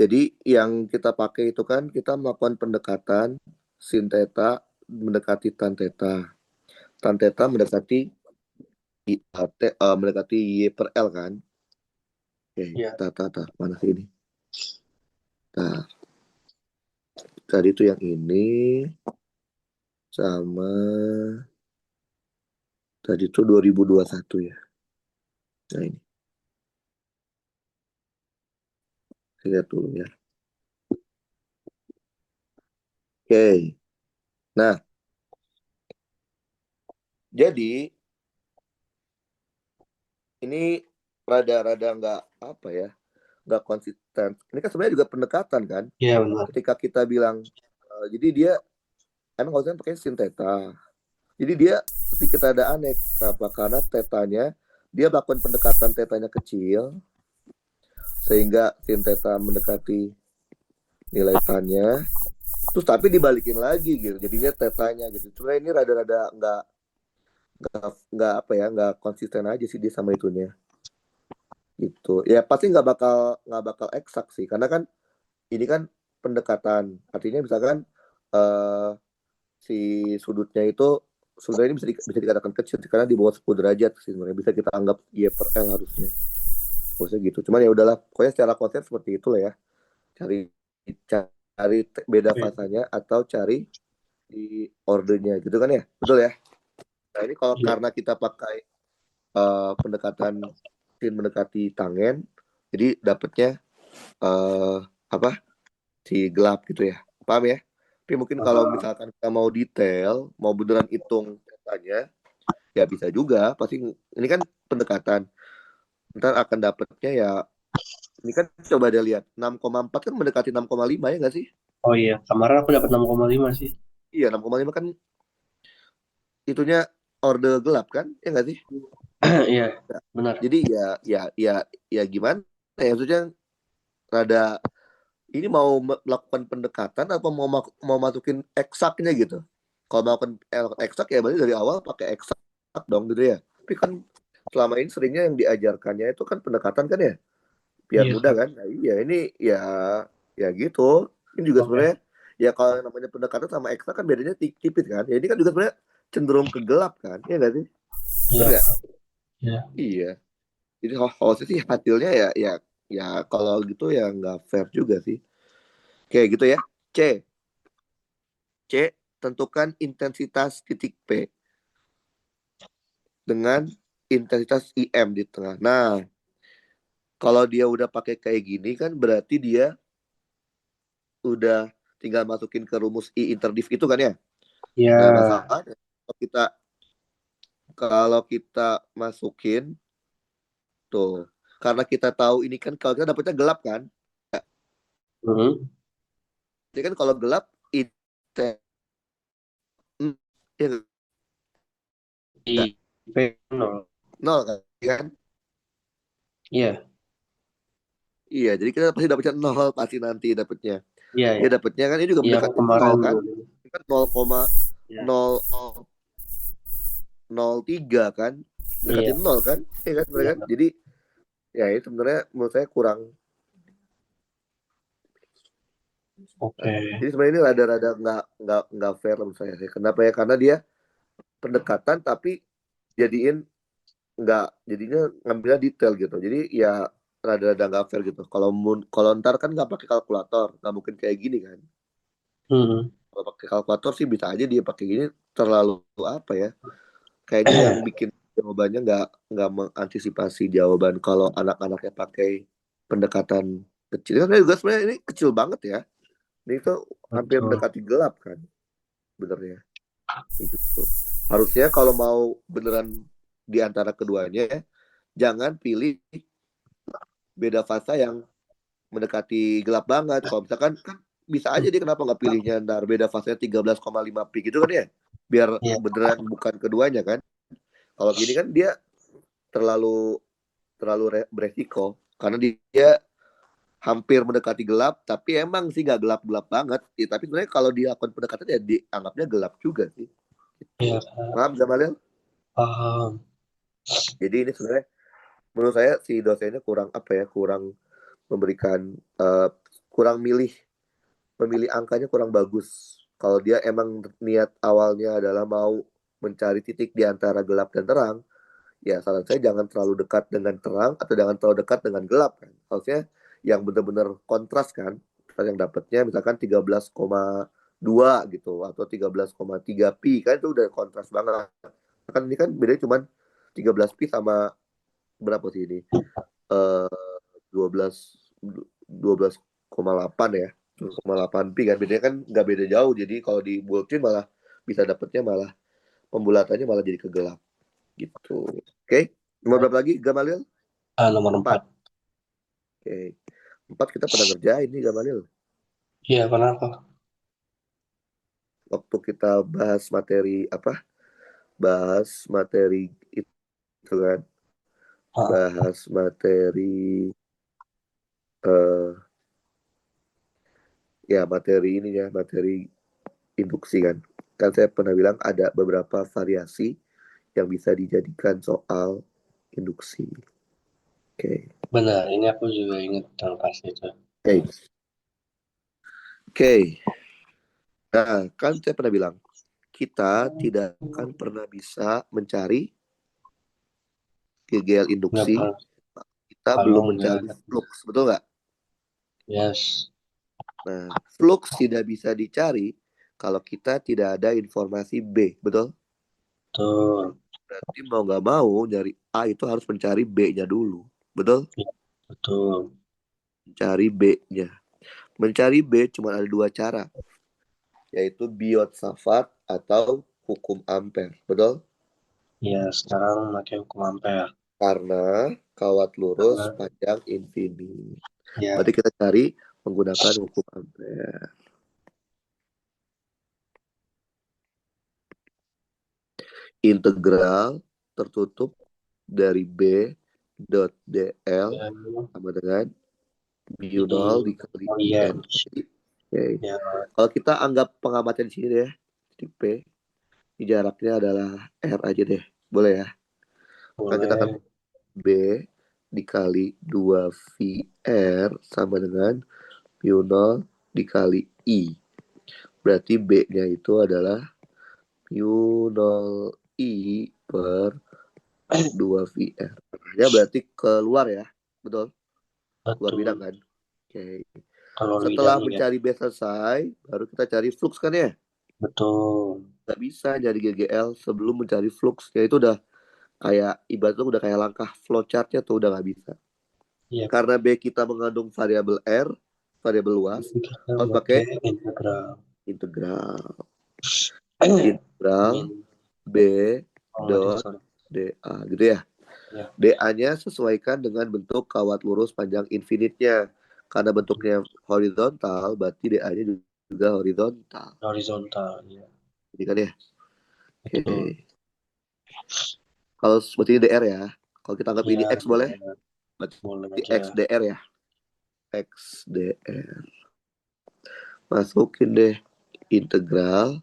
[SPEAKER 2] Jadi yang kita pakai itu kan kita melakukan pendekatan sin theta mendekati tan theta. Tan theta mendekati y per l kan? Oke,
[SPEAKER 1] iya.
[SPEAKER 2] mana sih ini? Nah, tadi itu yang ini sama tadi itu 2021 ya. Nah ini, saya lihat dulu ya. Oke, nah jadi ini rada-rada nggak apa ya, nggak konsisten. Ini kan sebenarnya juga pendekatan kan.
[SPEAKER 1] Iya benar.
[SPEAKER 2] Ketika kita bilang, jadi dia emang harusnya pakai sin theta. Jadi dia ketika kita ada aneh, kenapa? Karena tetanya dia melakukan pendekatan tetanya kecil sehingga sin theta mendekati nilai tannya, terus tapi dibalikin lagi gitu jadinya tetanya gitu. Cuma ini rada-rada nggak apa ya, nggak konsisten aja sih dia sama itunya gitu ya. Pasti nggak bakal eksak sih karena kan ini kan pendekatan, artinya misalkan eh, si sudutnya itu sebenarnya ini bisa dikatakan kecil karena di bawah 10 derajat sih sebenarnya, bisa kita anggap y per l harusnya gitu. Cuman ya udahlah, pokoknya secara konsep seperti itu lah ya. Cari cari beda
[SPEAKER 1] Oke.
[SPEAKER 2] fasanya atau cari di ordernya gitu kan ya, betul ya. Nah ini kalau
[SPEAKER 1] Iya.
[SPEAKER 2] karena kita pakai pendekatan sin mendekati tangen, jadi dapatnya eh, apa si gelap gitu ya, paham ya. Tapi mungkin kalau
[SPEAKER 1] Ah,
[SPEAKER 2] misalkan kita mau detail, mau beneran hitung datanya, ya bisa juga. Pasti ini kan pendekatan. Ntar akan dapatnya ya, ini kan coba dia lihat 6,4 kan mendekati 6,5 ya nggak sih?
[SPEAKER 1] oh iya, kemarin aku dapat 6,5 sih.
[SPEAKER 2] Iya 6,5 kan itunya orde gelap kan? Ya nggak sih?
[SPEAKER 1] Iya,
[SPEAKER 2] Ya.
[SPEAKER 1] benar.
[SPEAKER 2] Jadi ya gimana? Ya maksudnya rada ini mau melakukan pendekatan atau mau masukin eksaknya gitu. Kalau melakukan eksak ya berarti dari awal pakai eksak dong gitu ya. Tapi kan selama ini seringnya yang diajarkannya itu kan pendekatan kan ya, biar
[SPEAKER 1] Iya
[SPEAKER 2] mudah
[SPEAKER 1] sih.
[SPEAKER 2] kan. Nah, iya ini ya gitu. Ini juga
[SPEAKER 1] Oke.
[SPEAKER 2] sebenarnya ya kalau yang namanya pendekatan sama eksak kan bedanya tipis kan. Ya ini kan juga sebenarnya cenderung ke gelap kan. Iya nggak sih? Benar
[SPEAKER 1] Iya,
[SPEAKER 2] nggak?
[SPEAKER 1] iya.
[SPEAKER 2] Iya. Jadi harusnya sih hasilnya ya kalau gitu ya nggak fair juga sih. Kayak gitu ya. C. C. Tentukan intensitas titik P dengan intensitas IM di tengah. Nah, kalau dia udah pakai kayak gini kan berarti dia udah tinggal masukin ke rumus I interdiff itu kan ya. Nah,
[SPEAKER 1] Iya.
[SPEAKER 2] masalahnya kalau kita masukin tuh, karena kita tahu ini kan kalau kita dapetnya gelap kan.
[SPEAKER 1] Mhm.
[SPEAKER 2] Jadi kan kalau gelap itu ya enggak
[SPEAKER 1] Di P0.
[SPEAKER 2] nol kan.
[SPEAKER 1] Iya,
[SPEAKER 2] Iya, jadi kita pasti dapetnya nol pasti nanti dapetnya.
[SPEAKER 1] iya,
[SPEAKER 2] Ya
[SPEAKER 1] iya.
[SPEAKER 2] dapetnya kan ini juga
[SPEAKER 1] Iya, aku
[SPEAKER 2] mendekati
[SPEAKER 1] kemarin
[SPEAKER 2] nol kan.
[SPEAKER 1] dulu.
[SPEAKER 2] Kan nol koma
[SPEAKER 1] Ya.
[SPEAKER 2] nol nol tiga kan. mendekati
[SPEAKER 1] Iya,
[SPEAKER 2] nol kan, ya kan sebenarnya
[SPEAKER 1] iya.
[SPEAKER 2] kan. Jadi ya itu sebenarnya menurut saya kurang.
[SPEAKER 1] Oke.
[SPEAKER 2] Jadi sebenarnya ini rada-rada nggak fair menurut saya sih. Kenapa ya? Karena dia pendekatan tapi jadiin jadinya ngambilnya detail gitu. Jadi ya rada-rada nggak fair gitu. Kalau ntar kan nggak pakai kalkulator, nggak mungkin kayak gini kan.
[SPEAKER 1] Hmm.
[SPEAKER 2] Kalau pakai kalkulator sih bisa aja dia pakai gini, terlalu apa ya? Kayaknya yang bikin jawabannya nggak mengantisipasi jawaban kalau anak-anaknya pakai pendekatan kecil. Kan juga sebenarnya ini kecil banget ya. Ini tuh hampir
[SPEAKER 1] Betul.
[SPEAKER 2] mendekati gelap kan, benernya. Gitu. Harusnya kalau mau beneran di antara keduanya, jangan pilih beda fasa yang mendekati gelap banget. Kalau misalkan kan bisa aja dia kenapa nggak pilihnya ntar beda fasenya 13,5 pi gitu kan ya, biar
[SPEAKER 1] Iya,
[SPEAKER 2] beneran bukan keduanya kan. Kalau gini kan dia terlalu terlalu beresiko karena dia hampir mendekati gelap tapi emang sih nggak gelap-gelap banget ya, tapi sebenarnya kalau dilakukan pendekatan ya dianggapnya gelap juga sih
[SPEAKER 1] iya,
[SPEAKER 2] gitu.
[SPEAKER 1] Kak.
[SPEAKER 2] Paham Zamalil?
[SPEAKER 1] Paham.
[SPEAKER 2] Jadi ini sebenarnya menurut saya si dosennya kurang apa ya, kurang memberikan kurang memilih angkanya kurang bagus. Kalau dia emang niat awalnya adalah mau mencari titik di antara gelap dan terang, ya saran saya jangan terlalu dekat dengan terang atau jangan terlalu dekat dengan gelap kan. Harusnya yang benar-benar kontras kan. Yang dapatnya misalkan 13,2 gitu atau 13,3 pi kan itu udah kontras banget. Kan ini kan bedanya cuma 13 pi sama berapa sih ini? Eh 12 12,8 ya. 12,8 pi kan bedanya kan nggak beda jauh. Jadi kalau di buletin malah bisa dapatnya malah pembulatannya malah jadi kegelap gitu. Oke, nomor
[SPEAKER 1] Baik.
[SPEAKER 2] berapa lagi Gamalil?
[SPEAKER 1] Nomor 4.
[SPEAKER 2] 4. Oke. 4 kita pernah ngerjain nih Gamalil.
[SPEAKER 1] Iya, kenapa?
[SPEAKER 2] Waktu kita bahas materi apa? Bahas materi itu kan.
[SPEAKER 1] Ah,
[SPEAKER 2] Bahas materi eh ya materi ini ya, materi induksi kan. Kan saya pernah bilang ada beberapa variasi yang bisa dijadikan soal induksi. Oke.
[SPEAKER 1] benar. Ini aku juga ingat tentang pas itu.
[SPEAKER 2] Oke. Oke. Nah, kan saya pernah bilang kita tidak akan pernah bisa mencari GGL
[SPEAKER 1] Nggak
[SPEAKER 2] induksi,
[SPEAKER 1] pernah.
[SPEAKER 2] kita
[SPEAKER 1] Kalau
[SPEAKER 2] belum
[SPEAKER 1] nggak
[SPEAKER 2] mencari
[SPEAKER 1] ada.
[SPEAKER 2] flux, betul nggak?
[SPEAKER 1] Yes.
[SPEAKER 2] Nah, flux tidak bisa dicari kalau kita tidak ada informasi B, betul?
[SPEAKER 1] Betul.
[SPEAKER 2] Berarti mau nggak mau nyari A itu harus mencari B-nya dulu, betul?
[SPEAKER 1] Iya, betul.
[SPEAKER 2] Mencari B-nya. Mencari B cuma ada dua cara, yaitu Biot-Savart atau hukum Ampere, betul?
[SPEAKER 1] Iya, sekarang pakai hukum ampere.
[SPEAKER 2] Karena kawat lurus
[SPEAKER 1] Karena,
[SPEAKER 2] panjang infinite.
[SPEAKER 1] ya,
[SPEAKER 2] Berarti kita cari menggunakan hukum Ampere. Integral tertutup dari B dot dl
[SPEAKER 1] ya,
[SPEAKER 2] sama dengan mu
[SPEAKER 1] I,
[SPEAKER 2] nol dikali
[SPEAKER 1] oh iya,
[SPEAKER 2] n. Oke.
[SPEAKER 1] ya,
[SPEAKER 2] Kalau kita anggap pengamatan di sini deh, titik P, ini jaraknya adalah R aja deh. Boleh ya? Kan kita akan
[SPEAKER 1] boleh.
[SPEAKER 2] B dikali 2VR sama dengan mu nol dikali I. Berarti B-nya itu adalah mu nol I per 2VR. Ya berarti keluar ya. Betul? Keluar bidang
[SPEAKER 1] Betul.
[SPEAKER 2] kan? Oke.
[SPEAKER 1] Kalau
[SPEAKER 2] Setelah
[SPEAKER 1] bidang ya,
[SPEAKER 2] mencari B selesai, baru kita cari flux kan ya?
[SPEAKER 1] betul.
[SPEAKER 2] Nggak bisa jadi GGL sebelum mencari flux. Ya itu udah kayak, ibaratnya udah kayak langkah flowchartnya tuh udah nggak bisa.
[SPEAKER 1] Iya,
[SPEAKER 2] Karena B kita mengandung variabel R, variabel luas,
[SPEAKER 1] jadi kita
[SPEAKER 2] harus pakai
[SPEAKER 1] pakai integral.
[SPEAKER 2] integral. Integral
[SPEAKER 1] Min,
[SPEAKER 2] B
[SPEAKER 1] oh, ada,
[SPEAKER 2] dot
[SPEAKER 1] sorry.
[SPEAKER 2] DA gitu ya.
[SPEAKER 1] Ya,
[SPEAKER 2] DA-nya sesuaikan dengan bentuk kawat lurus panjang infinite-nya. Karena bentuknya horizontal, berarti DA-nya juga horizontal.
[SPEAKER 1] horizontal, ya,
[SPEAKER 2] Jadi kan ya. Oke.
[SPEAKER 1] betul.
[SPEAKER 2] Kalau seperti ini DR ya. Kalau kita anggap
[SPEAKER 1] Ya,
[SPEAKER 2] ini X boleh?
[SPEAKER 1] ya, boleh
[SPEAKER 2] Berarti
[SPEAKER 1] aja.
[SPEAKER 2] XDR ya. XDR. Masukin deh integral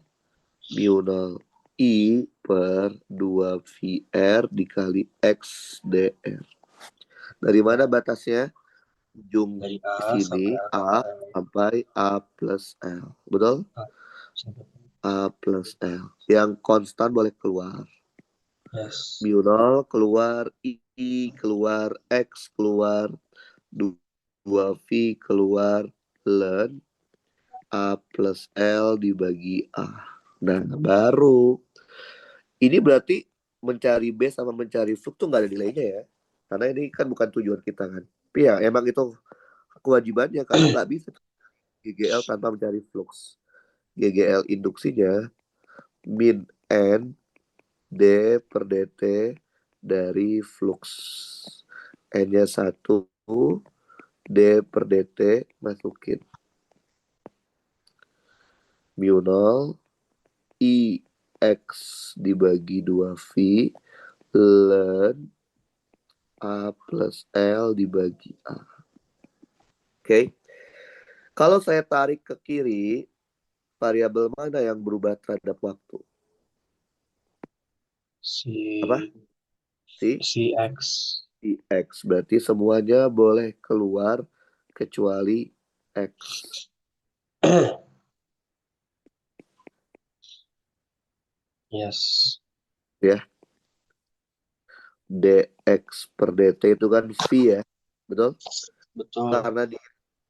[SPEAKER 2] mu 0 I per 2VR dikali X dr. Dari mana batasnya? Ujung
[SPEAKER 1] Dari A
[SPEAKER 2] sini
[SPEAKER 1] sampai A
[SPEAKER 2] A sampai A plus L. Betul?
[SPEAKER 1] sampai
[SPEAKER 2] A plus L. Yang konstan boleh keluar.
[SPEAKER 1] yes.
[SPEAKER 2] Mu 0 keluar, I keluar, X keluar, 2V keluar, ln A plus L dibagi A. Nah, baru. Ini berarti mencari B sama mencari flux tuh nggak ada nilainya ya. Karena ini kan bukan tujuan kita kan. Tapi ya emang itu kewajibannya karena nggak bisa GGL tanpa mencari flux. GGL induksinya min N D per dt dari flux. N-nya 1, D per dt masukin. Mu 0, I X dibagi 2V, ln A plus L dibagi A. Oke. Kalau saya tarik ke kiri, variabel mana yang berubah terhadap waktu? Apa?
[SPEAKER 1] Si
[SPEAKER 2] Si
[SPEAKER 1] X.
[SPEAKER 2] X. Berarti semuanya boleh keluar kecuali X.
[SPEAKER 1] Yes.
[SPEAKER 2] Ya. dx per dt itu kan V ya. Betul?
[SPEAKER 1] Betul.
[SPEAKER 2] Karena dia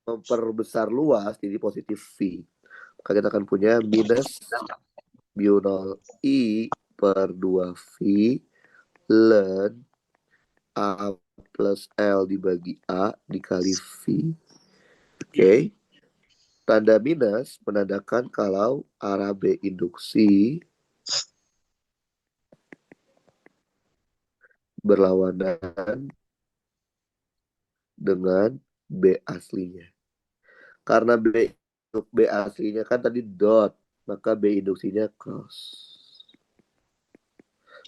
[SPEAKER 2] memperbesar luas, jadi positif V. Maka kita akan punya minus mu 0 I per 2V ln A plus L dibagi A dikali V. Oke. Tanda minus menandakan kalau arah B induksi berlawanan dengan B aslinya. Karena B aslinya kan tadi dot, maka B induksinya cross.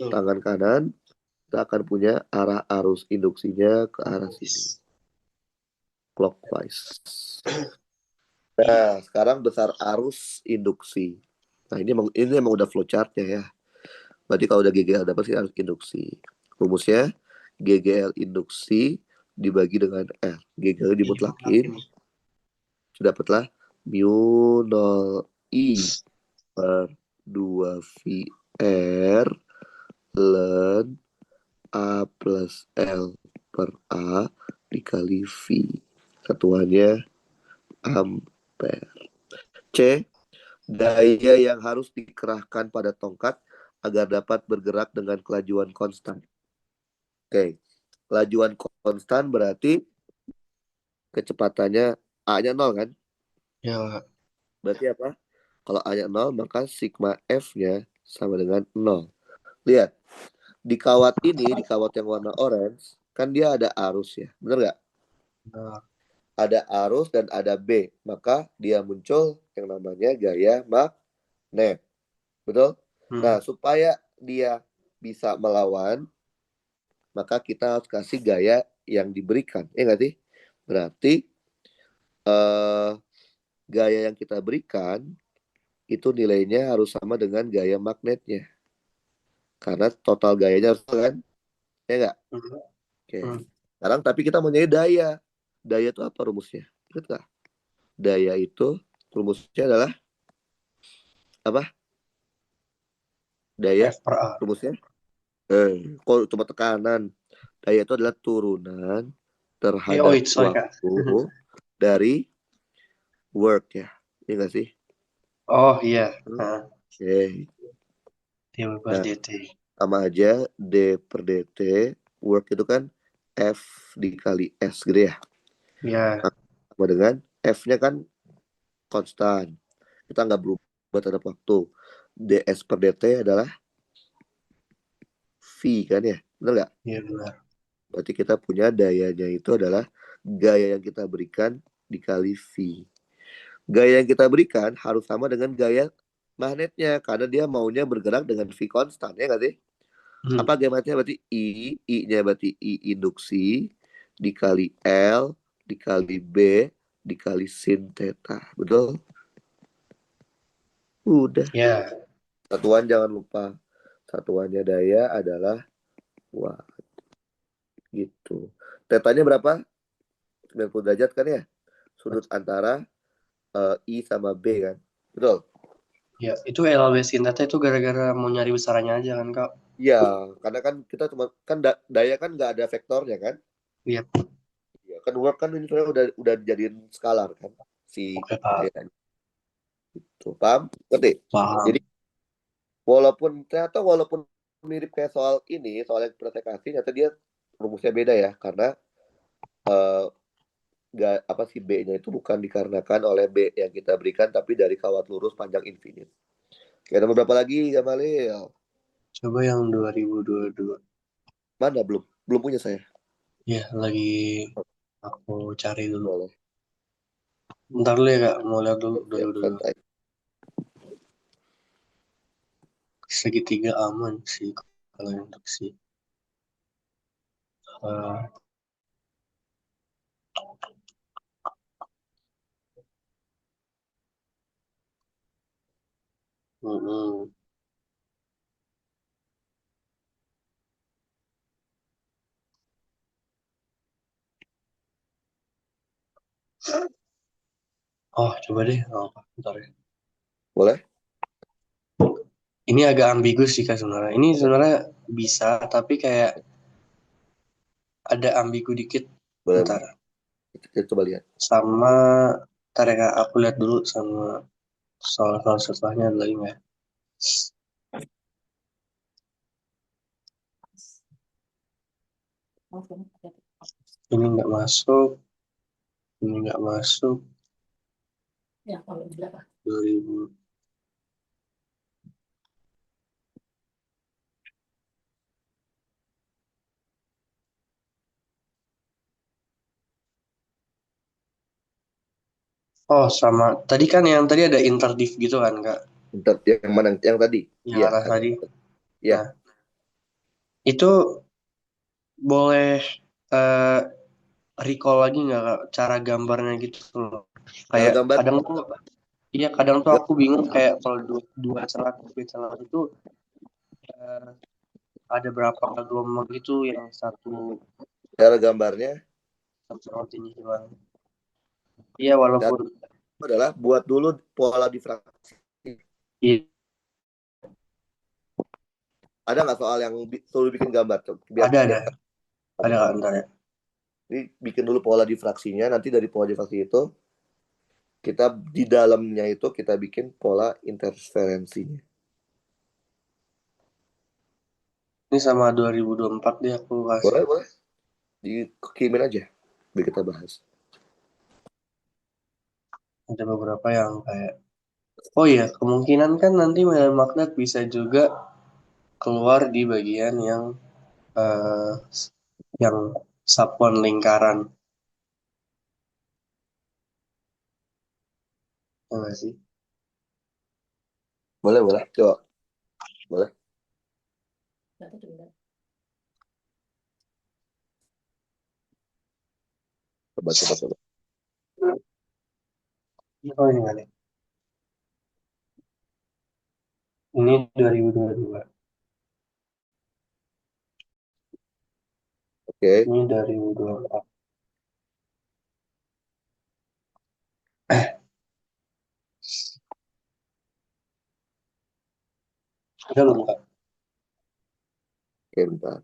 [SPEAKER 2] Tangan kanan kita akan punya arah arus induksinya ke arah sini. Clockwise. Nah, sekarang besar arus induksi. Nah, ini emang udah flowchartnya ya. Berarti kalau udah GGL dapat sih arus induksi. Rumusnya GGL induksi dibagi dengan R. GGL dimutlakin. Sudah dapatlah mu 0 I per 2VR ln A plus L per A dikali V. Satuannya ampere. C. Daya yang harus dikerahkan pada tongkat agar dapat bergerak dengan kelajuan konstan. Oke. Kelajuan konstan berarti kecepatannya A-nya 0 kan?
[SPEAKER 1] Ya.
[SPEAKER 2] Berarti apa? Kalau A-nya 0, maka sigma F-nya sama dengan 0. Lihat. Di kawat ini, di kawat yang warna orange, kan dia ada arus ya. Benar nggak?
[SPEAKER 1] Nah.
[SPEAKER 2] Ada arus dan ada B. Maka dia muncul yang namanya gaya magnet. Betul? Nah, supaya dia bisa melawan, maka kita harus kasih gaya yang diberikan. Nggak sih? Berarti gaya yang kita berikan itu nilainya harus sama dengan gaya magnetnya. Karena total gayanya harus kan? Ya nggak? Oke. Sekarang tapi kita mau nyari daya. Daya itu apa rumusnya? Ingat nggak? Daya itu rumusnya adalah apa? Daya
[SPEAKER 1] F per A.
[SPEAKER 2] rumusnya? Kok cuma tekanan? Daya itu adalah turunan terhadap waktu dari work ya. Iya nggak sih?
[SPEAKER 1] Oh iya.
[SPEAKER 2] Oke.
[SPEAKER 1] D per dt.
[SPEAKER 2] Sama aja D per dt. Work itu kan F dikali S gitu ya.
[SPEAKER 1] Ya.
[SPEAKER 2] Sama dengan F-nya kan konstan. Kita nggak berubah terhadap waktu. ds per dt adalah V kan ya. Benar nggak?
[SPEAKER 1] Iya benar.
[SPEAKER 2] Berarti kita punya dayanya itu adalah gaya yang kita berikan dikali V. Gaya yang kita berikan harus sama dengan gaya magnetnya. Karena dia maunya bergerak dengan V konstan. Ya nggak sih? Apa gaya magnetnya? Berarti I-nya berarti I induksi dikali L dikali B dikali sin theta. Betul? Udah.
[SPEAKER 1] Ya.
[SPEAKER 2] Satuan jangan lupa. Satuannya daya adalah watt gitu. Tetanya berapa? 90 derajat kan ya? Sudut antara I sama B kan. Betul?
[SPEAKER 1] Ya, itu LHW sintetnya itu gara-gara mau nyari besarannya aja kan, Kak?
[SPEAKER 2] Iya, karena kan kita cuma kan daya kan nggak ada vektornya kan?
[SPEAKER 1] Iya,
[SPEAKER 2] Iya, kan work kan ini sebenarnya udah dijadiin skalar kan si
[SPEAKER 1] oke, Pak.
[SPEAKER 2] dayanya. Tuh, paham? Ngerti? Jadi
[SPEAKER 1] Paham.
[SPEAKER 2] walaupun mirip kayak soal ini, soal yang kasih, ternyata dia rumusnya beda ya, karena eh, nggak apa sih B-nya itu bukan dikarenakan oleh B yang kita berikan, tapi dari kawat lurus panjang infinite. Oke, nomor berapa lagi, Gamalil?
[SPEAKER 1] Coba yang 2022.
[SPEAKER 2] Mana belum? Belum punya saya.
[SPEAKER 1] Ya, lagi aku cari dulu.
[SPEAKER 2] Boleh.
[SPEAKER 1] Bentar dulu ya, Kak. Mau lihat dulu
[SPEAKER 2] Siap,
[SPEAKER 1] 2022.
[SPEAKER 2] santai.
[SPEAKER 1] Segitiga aman sih kalau untuk si. eh, mm-mm. Oh, coba deh. Oh, bentar ya.
[SPEAKER 2] Boleh?
[SPEAKER 1] Ini agak ambigu sih, Kak, sebenarnya. Ini sebenarnya bisa, tapi kayak ada ambigu dikit.
[SPEAKER 2] Boleh,
[SPEAKER 1] Bentar.
[SPEAKER 2] boleh. Kita coba lihat.
[SPEAKER 1] Sama, ntar ya, Kak. Aku lihat dulu sama soal-soal setelahnya ada lagi nggak? Ini nggak masuk. Ini nggak masuk. 2000. Oh, sama. Tadi kan yang tadi ada interdiv gitu kan, Kak?
[SPEAKER 2] Bentar, yang mana? Yang tadi?
[SPEAKER 1] Yang
[SPEAKER 2] Iya,
[SPEAKER 1] arah
[SPEAKER 2] ada.
[SPEAKER 1] tadi.
[SPEAKER 2] Iya.
[SPEAKER 1] Nah, itu boleh eh, recall lagi nggak, Kak, cara gambarnya gitu loh.
[SPEAKER 2] Cara
[SPEAKER 1] Kayak
[SPEAKER 2] gambar.
[SPEAKER 1] kadang tuh, iya kadang tuh aku bingung kayak kalau dua celah tiga celah itu eh, ada berapa gelombang gitu yang satu
[SPEAKER 2] Cara gambarnya
[SPEAKER 1] satu rotinya hilang. Iya
[SPEAKER 2] cara
[SPEAKER 1] walaupun
[SPEAKER 2] adalah buat dulu pola difraksi.
[SPEAKER 1] iya,
[SPEAKER 2] Ada nggak soal yang suruh bikin gambar tuh? Biar
[SPEAKER 1] ada
[SPEAKER 2] biar
[SPEAKER 1] ada ada Kak, bentar ya.
[SPEAKER 2] Jadi bikin dulu pola difraksinya, nanti dari pola difraksi itu kita di dalamnya itu kita bikin pola interferensinya.
[SPEAKER 1] Ini sama 2024 deh aku
[SPEAKER 2] Boleh,
[SPEAKER 1] kasih.
[SPEAKER 2] boleh. Dikirimin aja biar kita bahas.
[SPEAKER 1] Ada beberapa yang kayak, oh iya, kemungkinan kan nanti medan magnet bisa juga keluar di bagian eh, yang sapon lingkaran, ya nggak sih?
[SPEAKER 2] Boleh, boleh. Coba, boleh. Coba, coba, coba.
[SPEAKER 1] Oh ini kali. Ini 2022.
[SPEAKER 2] Oke,
[SPEAKER 1] Ini 2024. Udah belum Kak?
[SPEAKER 2] oke, bentar.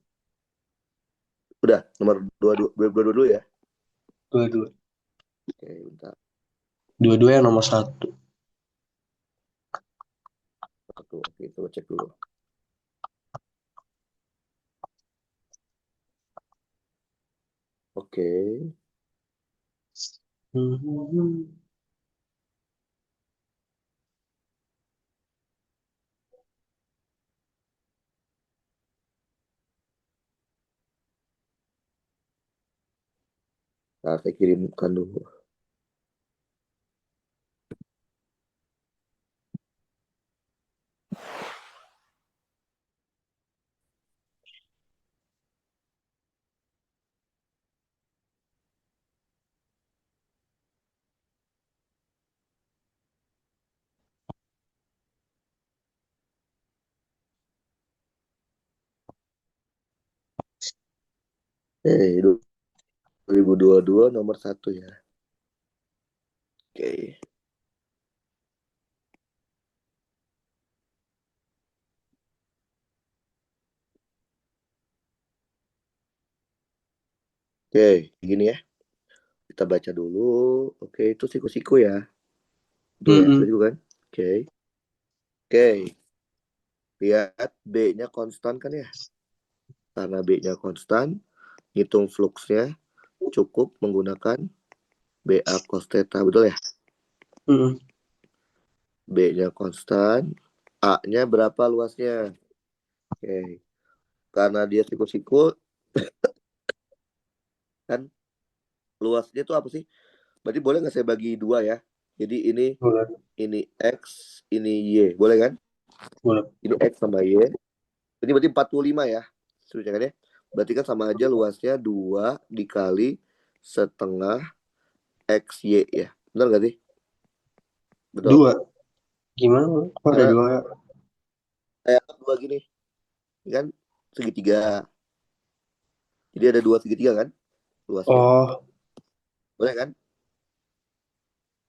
[SPEAKER 2] Udah, nomor dua dulu ya.
[SPEAKER 1] Dua-dua.
[SPEAKER 2] Oke, bentar.
[SPEAKER 1] Dua-dua yang nomor satu.
[SPEAKER 2] Satu, oke, coba cek dulu. Oke,
[SPEAKER 1] Hmm.
[SPEAKER 2] nah saya kirimkan dulu. 2022 nomor 1 ya. Oke. Oke, gini ya. Kita baca dulu. Oke, itu siku-siku ya. Betul ya,
[SPEAKER 1] Mm-mm.
[SPEAKER 2] siku kan? Oke. Oke. Lihat B-nya konstan kan ya? Karena B-nya konstan, hitung fluxnya cukup menggunakan BA cos theta, betul ya?
[SPEAKER 1] Mm-mm.
[SPEAKER 2] B-nya konstan, A-nya berapa luasnya? Oke. Karena dia siku-siku, kan luasnya itu apa sih? Berarti boleh nggak saya bagi dua ya? Jadi
[SPEAKER 1] Boleh,
[SPEAKER 2] ini X, ini Y. Boleh kan?
[SPEAKER 1] boleh.
[SPEAKER 2] Ini X sama Y. Ini berarti 45 ya. Setuju kan ya? Berarti kan sama aja luasnya 2 dikali setengah XY ya. Benar nggak sih? Betul.
[SPEAKER 1] Dua. Gimana? Kok ada
[SPEAKER 2] Karena
[SPEAKER 1] dua ya?
[SPEAKER 2] kayak dua gini. Kan segitiga. Jadi ada dua segitiga kan luasnya.
[SPEAKER 1] Oh,
[SPEAKER 2] Boleh kan?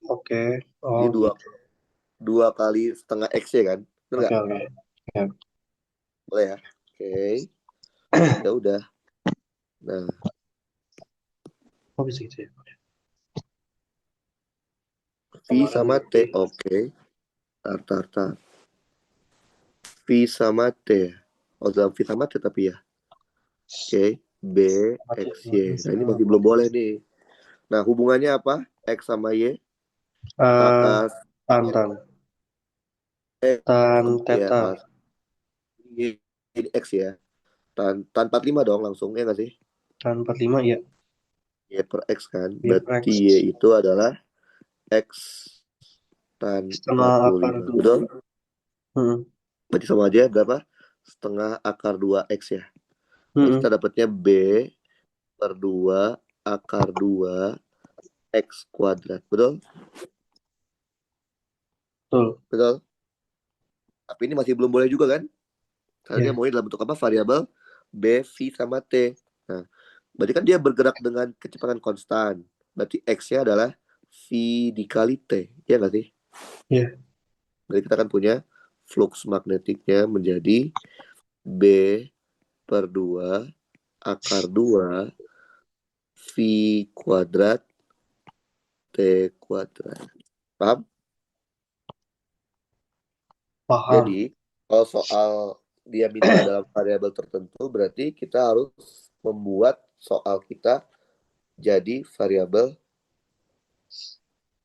[SPEAKER 1] oke. Oh,
[SPEAKER 2] Jadi dua
[SPEAKER 1] gitu.
[SPEAKER 2] dua kali setengah X ya kan? Benar
[SPEAKER 1] Oke,
[SPEAKER 2] nggak?
[SPEAKER 1] oke. Ya.
[SPEAKER 2] Boleh ya? Oke. Ya udah. Nah,
[SPEAKER 1] Oh, bisa gitu ya.
[SPEAKER 2] V sama T. Oke. Tar, tar, tar. V sama T. Oh, dalam V sama T tapi ya. Oke. B, X, Y. Nah, ini masih belum boleh nih. Nah, hubungannya apa? X sama Y.
[SPEAKER 1] Eh,
[SPEAKER 2] Uh,
[SPEAKER 1] tan, tan. Tan
[SPEAKER 2] ya,
[SPEAKER 1] teta.
[SPEAKER 2] ini X ya. Tan 45 dong langsung, ya nggak sih?
[SPEAKER 1] Tan 45 ya.
[SPEAKER 2] Y per X kan.
[SPEAKER 1] Ya,
[SPEAKER 2] Berarti
[SPEAKER 1] X.
[SPEAKER 2] Y itu adalah X tan
[SPEAKER 1] Setengah akar
[SPEAKER 2] 45.
[SPEAKER 1] dua.
[SPEAKER 2] Betul?
[SPEAKER 1] Hmm.
[SPEAKER 2] Berarti sama aja berapa? Setengah akar 2X ya. Berarti
[SPEAKER 1] Hmm.
[SPEAKER 2] kita dapatnya B per 2 akar 2 X kuadrat. Betul?
[SPEAKER 1] Betul.
[SPEAKER 2] Betul? Tapi ini masih belum boleh juga kan? Karena dia
[SPEAKER 1] Ya.
[SPEAKER 2] maunya dalam bentuk apa? Variabel B, V, sama T. Nah, berarti kan dia bergerak dengan kecepatan konstan. Berarti X-nya adalah V dikali T. Ya nggak sih?
[SPEAKER 1] Ya.
[SPEAKER 2] Berarti kita akan punya flux magnetiknya menjadi B per 2 akar 2 V kuadrat T kuadrat. Paham?
[SPEAKER 1] Paham.
[SPEAKER 2] Jadi, kalau soal dia minta dalam variabel tertentu, berarti kita harus membuat soal kita jadi variabel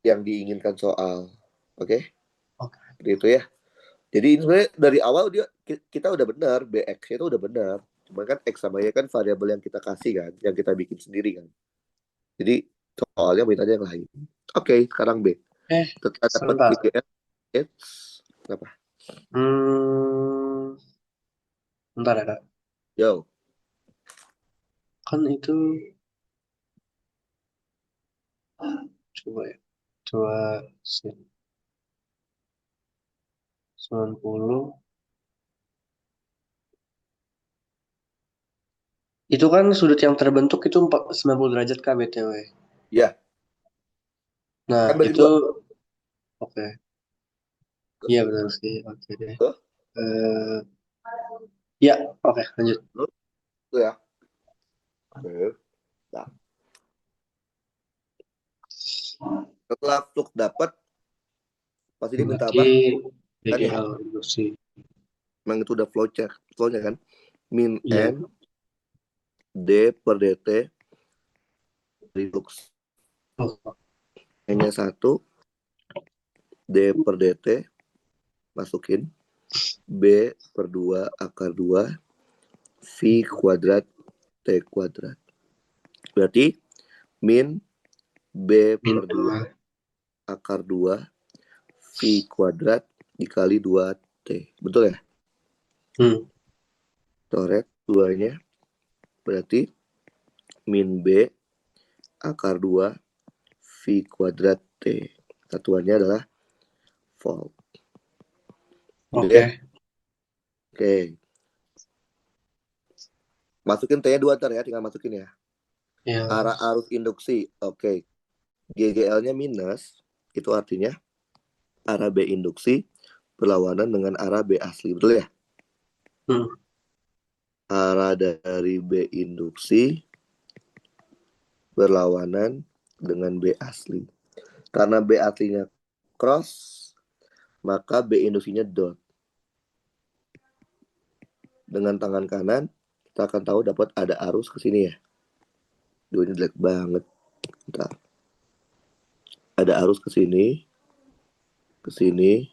[SPEAKER 2] yang diinginkan soal. Oke?
[SPEAKER 1] Oke.
[SPEAKER 2] Seperti itu ya. Jadi ini sebenarnya dari awal kita udah benar, BX itu udah benar. Cuma kan X sama Y kan variabel yang kita kasih kan, yang kita bikin sendiri kan. Jadi soalnya mintanya yang lain. Oke, sekarang B. Kita dapat
[SPEAKER 1] Sebentar.
[SPEAKER 2] GGS. Kenapa?
[SPEAKER 1] Hmm, bentar ya, Kak.
[SPEAKER 2] Yo.
[SPEAKER 1] Kan itu, coba ya. Coba sini. 90. Itu kan sudut yang terbentuk itu 90 derajat Kak, BTW.
[SPEAKER 2] Ya,
[SPEAKER 1] Nah,
[SPEAKER 2] kan bagi
[SPEAKER 1] itu
[SPEAKER 2] dua.
[SPEAKER 1] oke. Iya benar sih. Oke deh.
[SPEAKER 2] Tuh,
[SPEAKER 1] Eh, ya, oke, lanjut.
[SPEAKER 2] tuh, tuh ya. Oke. Nah, setelah flux dapat, pasti dia minta
[SPEAKER 1] Bagi
[SPEAKER 2] apa? N ya.
[SPEAKER 1] BGL induksi.
[SPEAKER 2] Memang itu udah flow-nya kan. Min
[SPEAKER 1] Iya.
[SPEAKER 2] N D per dt dari flux.
[SPEAKER 1] Oh,
[SPEAKER 2] N-nya 1, D per dt, masukin. B per 2 akar 2 V kuadrat T kuadrat. Berarti min B
[SPEAKER 1] min
[SPEAKER 2] per 2
[SPEAKER 1] dua.
[SPEAKER 2] akar 2 V kuadrat dikali 2T. Betul ya?
[SPEAKER 1] Hmm.
[SPEAKER 2] Coret 2-nya. Berarti min B akar 2 V kuadrat T. Satuannya adalah volt. Gitu ya?
[SPEAKER 1] Oke.
[SPEAKER 2] Oke. Masukin T-nya 2 ntar ya. Tinggal masukin ya.
[SPEAKER 1] Ya.
[SPEAKER 2] Arah arus induksi. Oke. GGL-nya minus. Itu artinya arah B induksi berlawanan dengan arah B asli. Betul ya?
[SPEAKER 1] Hmm.
[SPEAKER 2] Arah dari B induksi berlawanan dengan B asli. Karena B aslinya cross, maka B induksinya dot. Dengan tangan kanan, kita akan tahu dapat ada arus ke sini ya. Duh, ini jelek banget. Bentar. Ada arus ke sini, ke sini,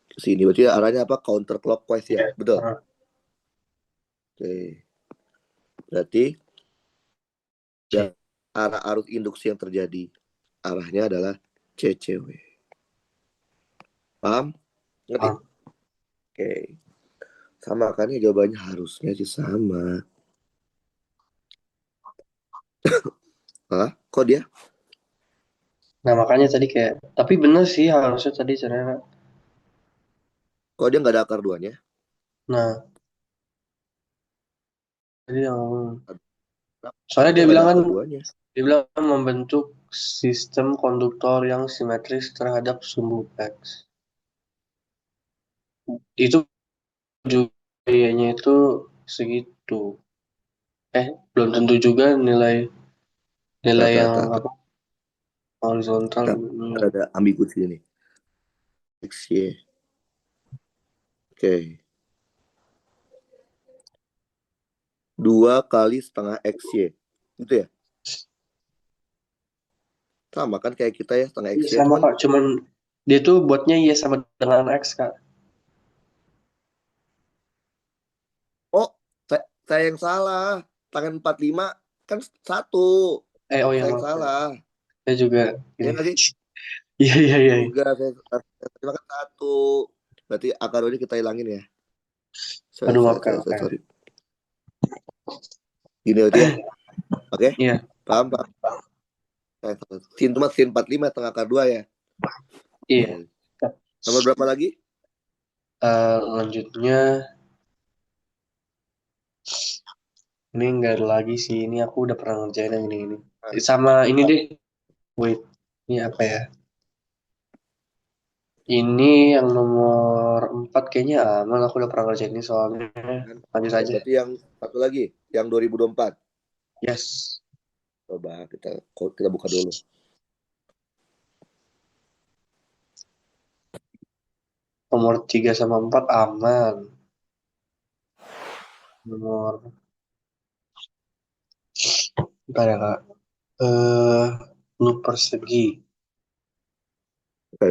[SPEAKER 2] ke sini. Berarti arahnya apa? Counter clockwise ya. Betul.
[SPEAKER 1] Ah.
[SPEAKER 2] Oke. Berarti ya,
[SPEAKER 1] C.
[SPEAKER 2] arah arus induksi yang terjadi arahnya adalah CCW. Paham? Ngerti?
[SPEAKER 1] Ah.
[SPEAKER 2] Oke. Sama kan ya, jawabannya harusnya sih sama. Hah? Kok dia?
[SPEAKER 1] Nah makanya tadi kayak, tapi bener sih harusnya tadi caranya.
[SPEAKER 2] Kok dia nggak ada akar duanya?
[SPEAKER 1] Nah tadi yang,
[SPEAKER 2] Kok
[SPEAKER 1] soalnya
[SPEAKER 2] dia
[SPEAKER 1] dia
[SPEAKER 2] nggak
[SPEAKER 1] bilang
[SPEAKER 2] ada
[SPEAKER 1] kan,
[SPEAKER 2] akar duanya?
[SPEAKER 1] dia bilang membentuk sistem konduktor yang simetris terhadap sumbu X. Itu juga biayanya itu segitu. Belum tentu juga nilai nilai yang
[SPEAKER 2] Tata,
[SPEAKER 1] apa horizontal.
[SPEAKER 2] ada ambigu sini. XY. Oke. 2 kali setengah XY. Gitu ya? Sama kan kayak kita ya, setengah
[SPEAKER 1] Iya
[SPEAKER 2] XY.
[SPEAKER 1] sama
[SPEAKER 2] Cuman,
[SPEAKER 1] kak, cuman dia tuh buatnya ya sama dengan X kak.
[SPEAKER 2] oh, saya yang salah. Tangan 45 kan satu.
[SPEAKER 1] Oh ya
[SPEAKER 2] Saya yang
[SPEAKER 1] maaf ya.
[SPEAKER 2] salah.
[SPEAKER 1] Saya juga
[SPEAKER 2] Ya
[SPEAKER 1] ini.
[SPEAKER 2] nggak sih?
[SPEAKER 1] Iya iya iya.
[SPEAKER 2] Juga saya terima kan satu. Berarti akar ini kita hilangin ya.
[SPEAKER 1] Aduh maaf kak. Oke.
[SPEAKER 2] Sorry. Gini berarti ya. Oke?
[SPEAKER 1] Iya.
[SPEAKER 2] Paham, Pak? Sin cuma sin 45 setengah akar 2 ya.
[SPEAKER 1] Iya.
[SPEAKER 2] Oke. Nomor berapa lagi?
[SPEAKER 1] Lanjutnya ini enggak ada lagi sih. Ini aku udah pernah ngerjain yang ini.
[SPEAKER 2] Nah,
[SPEAKER 1] Sama ini deh. Wait. Ini apa ya? Ini yang nomor 4 kayaknya aman. Aku udah pernah ngerjain ini soalnya.
[SPEAKER 2] kan?
[SPEAKER 1] Lanjut
[SPEAKER 2] Oke,
[SPEAKER 1] aja.
[SPEAKER 2] berarti yang satu lagi, yang 2024.
[SPEAKER 1] Yes.
[SPEAKER 2] Coba kita buka dulu.
[SPEAKER 1] Nomor 3 sama 4 aman. Nomor Bentar ya kak. Eh, Loop persegi.
[SPEAKER 2] Oke.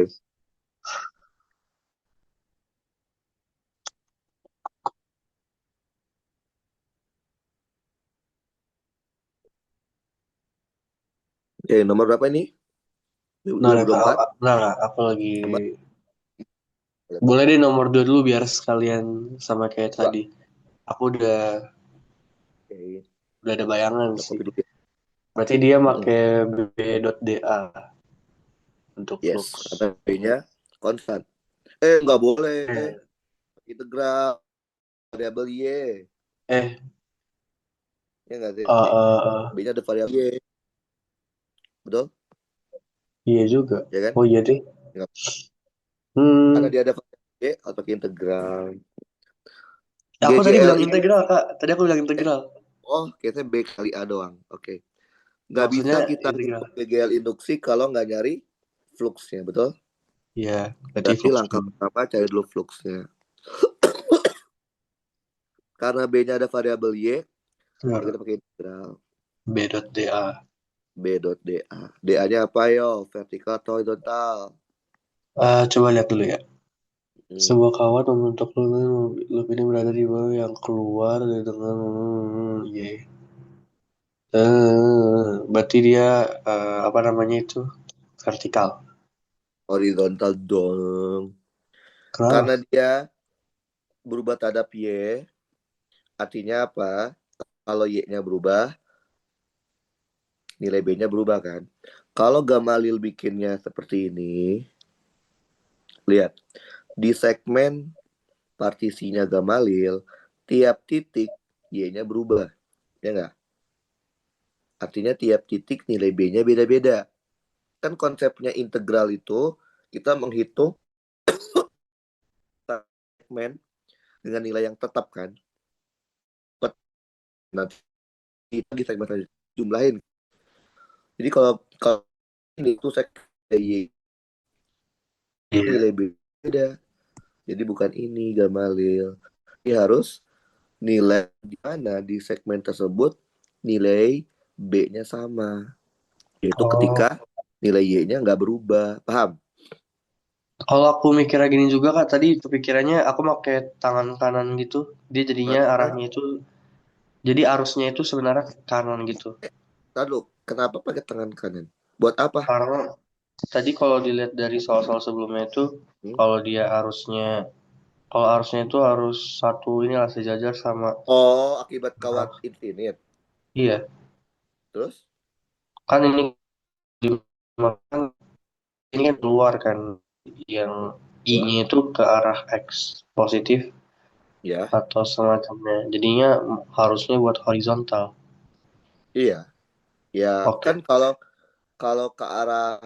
[SPEAKER 2] Oke, nomor berapa ini?
[SPEAKER 1] Nah, kak,
[SPEAKER 2] 2024.
[SPEAKER 1] nah, kak, aku lagi.
[SPEAKER 2] Coba.
[SPEAKER 1] Boleh deh nomor 2 dulu biar sekalian sama kayak
[SPEAKER 2] Coba.
[SPEAKER 1] tadi. Aku
[SPEAKER 2] Oke,
[SPEAKER 1] udah ada bayangan
[SPEAKER 2] kita
[SPEAKER 1] sih.
[SPEAKER 2] copy dulu ya.
[SPEAKER 1] Berarti dia
[SPEAKER 2] Mm-mm.
[SPEAKER 1] pakai b.da untuk
[SPEAKER 2] Yes,
[SPEAKER 1] flux.
[SPEAKER 2] karena B-nya konstan. Nggak boleh.
[SPEAKER 1] Eh,
[SPEAKER 2] Integral variabel Y.
[SPEAKER 1] eh,
[SPEAKER 2] Ya nggak sih?
[SPEAKER 1] eh, eh, eh.
[SPEAKER 2] B-nya ada variabel Y. Betul?
[SPEAKER 1] Iya juga.
[SPEAKER 2] Ya kan?
[SPEAKER 1] Oh iya deh.
[SPEAKER 2] Nggak. Karena
[SPEAKER 1] Hmm,
[SPEAKER 2] dia ada variabel Y, harus pakai integral.
[SPEAKER 1] aku tadi
[SPEAKER 2] GGL
[SPEAKER 1] bilang
[SPEAKER 2] ini,
[SPEAKER 1] integral kak. Tadi aku bilang
[SPEAKER 2] eh,
[SPEAKER 1] integral.
[SPEAKER 2] oh, kayaknya B kali A doang. Oke. Nggak bisa
[SPEAKER 1] Maksudnya
[SPEAKER 2] kita
[SPEAKER 1] integral.
[SPEAKER 2] hitung GGL induksi kalau nggak nyari fluxnya, betul?
[SPEAKER 1] Iya, berarti
[SPEAKER 2] Berarti
[SPEAKER 1] flux
[SPEAKER 2] langkah
[SPEAKER 1] dulu.
[SPEAKER 2] pertama cari dulu fluxnya. Karena B-nya ada variabel Y, maka
[SPEAKER 1] Benar.
[SPEAKER 2] kita pakai integral.
[SPEAKER 1] b.da.
[SPEAKER 2] B dot DA. DA-nya apa yo? Vertikal atau horizontal?
[SPEAKER 1] Coba lihat dulu ya.
[SPEAKER 2] Hmm.
[SPEAKER 1] Sebuah kawan membentuk loop ini berada di bawah yang keluar dengan Y. Berarti dia apa namanya itu vertikal.
[SPEAKER 2] Horizontal dong. Karena
[SPEAKER 1] Kenapa?
[SPEAKER 2] dia berubah terhadap Y, artinya apa? Kalau Y-nya berubah, nilai B-nya berubah kan? Kalau Gamalil bikinnya seperti ini, lihat. Di segmen partisinya Gamalil, tiap titik Y-nya berubah. Ya nggak? Artinya tiap titik nilai B-nya beda-beda. Kan konsepnya integral itu kita menghitung segmen dengan nilai yang tetap kan. Nanti di segmen jumlahin. Jadi kalau ini itu segmen Y
[SPEAKER 1] Iya.
[SPEAKER 2] nilai B beda. Jadi bukan ini Gamalil. Ini harus nilai di mana di segmen tersebut nilai B-nya sama. Yaitu
[SPEAKER 1] Oh,
[SPEAKER 2] ketika nilai Y-nya nggak berubah. Paham?
[SPEAKER 1] kalau aku mikirnya gini juga Kak, tadi kepikirannya aku pakai tangan kanan gitu, dia jadinya
[SPEAKER 2] Nah,
[SPEAKER 1] arahnya itu, jadi arusnya itu sebenarnya ke kanan gitu.
[SPEAKER 2] lalu kenapa pakai tangan kanan? Buat apa?
[SPEAKER 1] Karena tadi kalau dilihat dari soal-soal sebelumnya itu,
[SPEAKER 2] Hmm?
[SPEAKER 1] kalau dia kalau arusnya itu harus satu inilah sejajar sama,
[SPEAKER 2] Oh, akibat kawat infinite.
[SPEAKER 1] iya,
[SPEAKER 2] Terus?
[SPEAKER 1] kan ini kan ini kan keluar kan, yang
[SPEAKER 2] Ya.
[SPEAKER 1] I-nya itu ke arah X positif
[SPEAKER 2] Ya.
[SPEAKER 1] atau semacamnya. Jadinya harusnya buat horizontal.
[SPEAKER 2] Iya. Ya, kan
[SPEAKER 1] Oke.
[SPEAKER 2] kalau kalau ke arah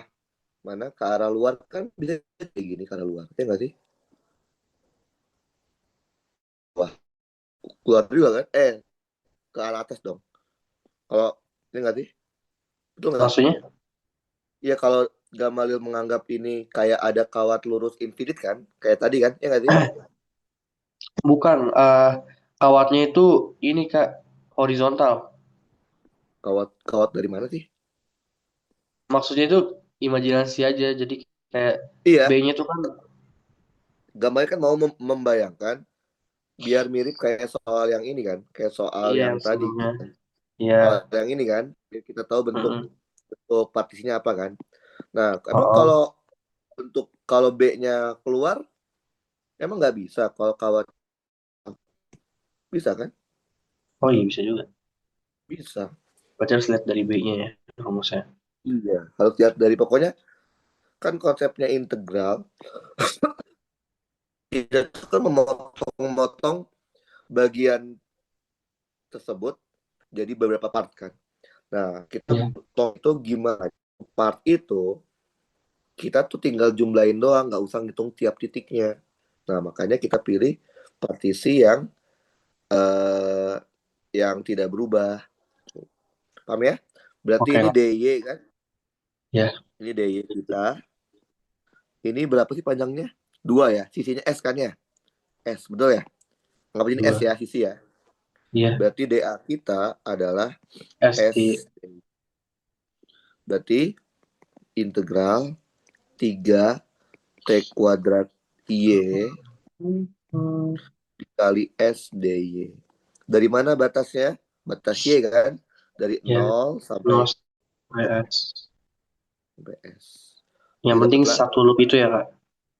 [SPEAKER 2] mana? Ke arah luar kan bisa kayak gini ke arah luar. Ya nggak sih? Wah, keluar juga kan? Ke arah atas dong. Kalau ini nggak sih? Betul nggak?
[SPEAKER 1] Maksudnya
[SPEAKER 2] Iya, kalau Gamalil menganggap ini kayak ada kawat lurus infinite kan? Kayak tadi kan? Ya nggak sih?
[SPEAKER 1] bukan, kawatnya itu ini Kak, horizontal.
[SPEAKER 2] Kawat kawat dari mana sih?
[SPEAKER 1] Maksudnya itu imajinasi aja. Jadi kayak
[SPEAKER 2] Iya,
[SPEAKER 1] B-nya tuh kan,
[SPEAKER 2] Gamalil kan mau membayangkan biar mirip kayak soal yang ini kan? Kayak soal
[SPEAKER 1] iya
[SPEAKER 2] yang
[SPEAKER 1] yang
[SPEAKER 2] tadi.
[SPEAKER 1] sebelumnya. Iya.
[SPEAKER 2] Soal yang ini kan? Biar kita tahu bentuk
[SPEAKER 1] Mm-mm.
[SPEAKER 2] bentuk partisinya apa kan? Nah,
[SPEAKER 1] Oh,
[SPEAKER 2] emang
[SPEAKER 1] oh.
[SPEAKER 2] kalau B-nya keluar, emang nggak bisa kalau kawat bisa kan?
[SPEAKER 1] Oh iya bisa juga.
[SPEAKER 2] Bisa.
[SPEAKER 1] Berarti harus lihat dari B-nya ya rumusnya.
[SPEAKER 2] Iya. Harus lihat dari pokoknya kan konsepnya integral tidak kan memotong bagian tersebut jadi beberapa part kan. Nah, kita
[SPEAKER 1] Iya.
[SPEAKER 2] potong itu gimana? Part itu kita tuh tinggal jumlahin doang, nggak usah ngitung tiap titiknya. Nah, makanya kita pilih partisi eh, yang tidak berubah. Paham ya? Berarti
[SPEAKER 1] Oke.
[SPEAKER 2] ini DY kan?
[SPEAKER 1] Ya.
[SPEAKER 2] Ini DY kita. Ini berapa sih panjangnya? Dua ya. Sisinya S kan ya? S, betul ya? Anggap ini S
[SPEAKER 1] Dua.
[SPEAKER 2] ya, sisi ya.
[SPEAKER 1] Iya.
[SPEAKER 2] Berarti DA kita adalah
[SPEAKER 1] ST.
[SPEAKER 2] S. Berarti integral 3 T kuadrat Y
[SPEAKER 1] Hmm.
[SPEAKER 2] dikali S DY. Dari mana batasnya? Batas Y kan? Dari
[SPEAKER 1] Ya.
[SPEAKER 2] 0 sampai
[SPEAKER 1] 0 PS.
[SPEAKER 2] S.
[SPEAKER 1] Yang
[SPEAKER 2] Jadi
[SPEAKER 1] penting
[SPEAKER 2] dapatlah,
[SPEAKER 1] satu loop itu ya Kak.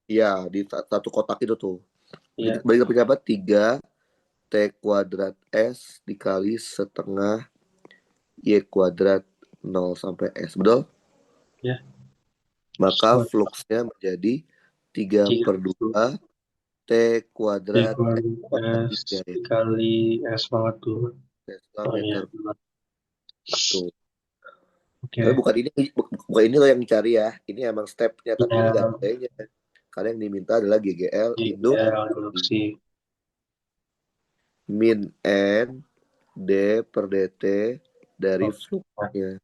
[SPEAKER 2] ya di satu kotak itu tuh.
[SPEAKER 1] Iya.
[SPEAKER 2] Bagi dapat 3 T kuadrat S dikali setengah Y kuadrat 0 sampai S. Betul?
[SPEAKER 1] Ya.
[SPEAKER 2] Maka fluxnya menjadi 3
[SPEAKER 1] Tiga
[SPEAKER 2] per 2 T kuadrat
[SPEAKER 1] dikali
[SPEAKER 2] S pangkat
[SPEAKER 1] S
[SPEAKER 2] 3 ya.
[SPEAKER 1] dikali S banget tuh.
[SPEAKER 2] Tesla
[SPEAKER 1] Oh iya.
[SPEAKER 2] meter. Tuh. Tapi
[SPEAKER 1] Oke.
[SPEAKER 2] bukan ini loh yang dicari ya. Ini emang stepnya, tapi ini gak ada
[SPEAKER 1] Ya.
[SPEAKER 2] nilainya. Karena yang diminta adalah GGL induk
[SPEAKER 1] GL induksi.
[SPEAKER 2] min N D per DT dari
[SPEAKER 1] Oke.
[SPEAKER 2] fluxnya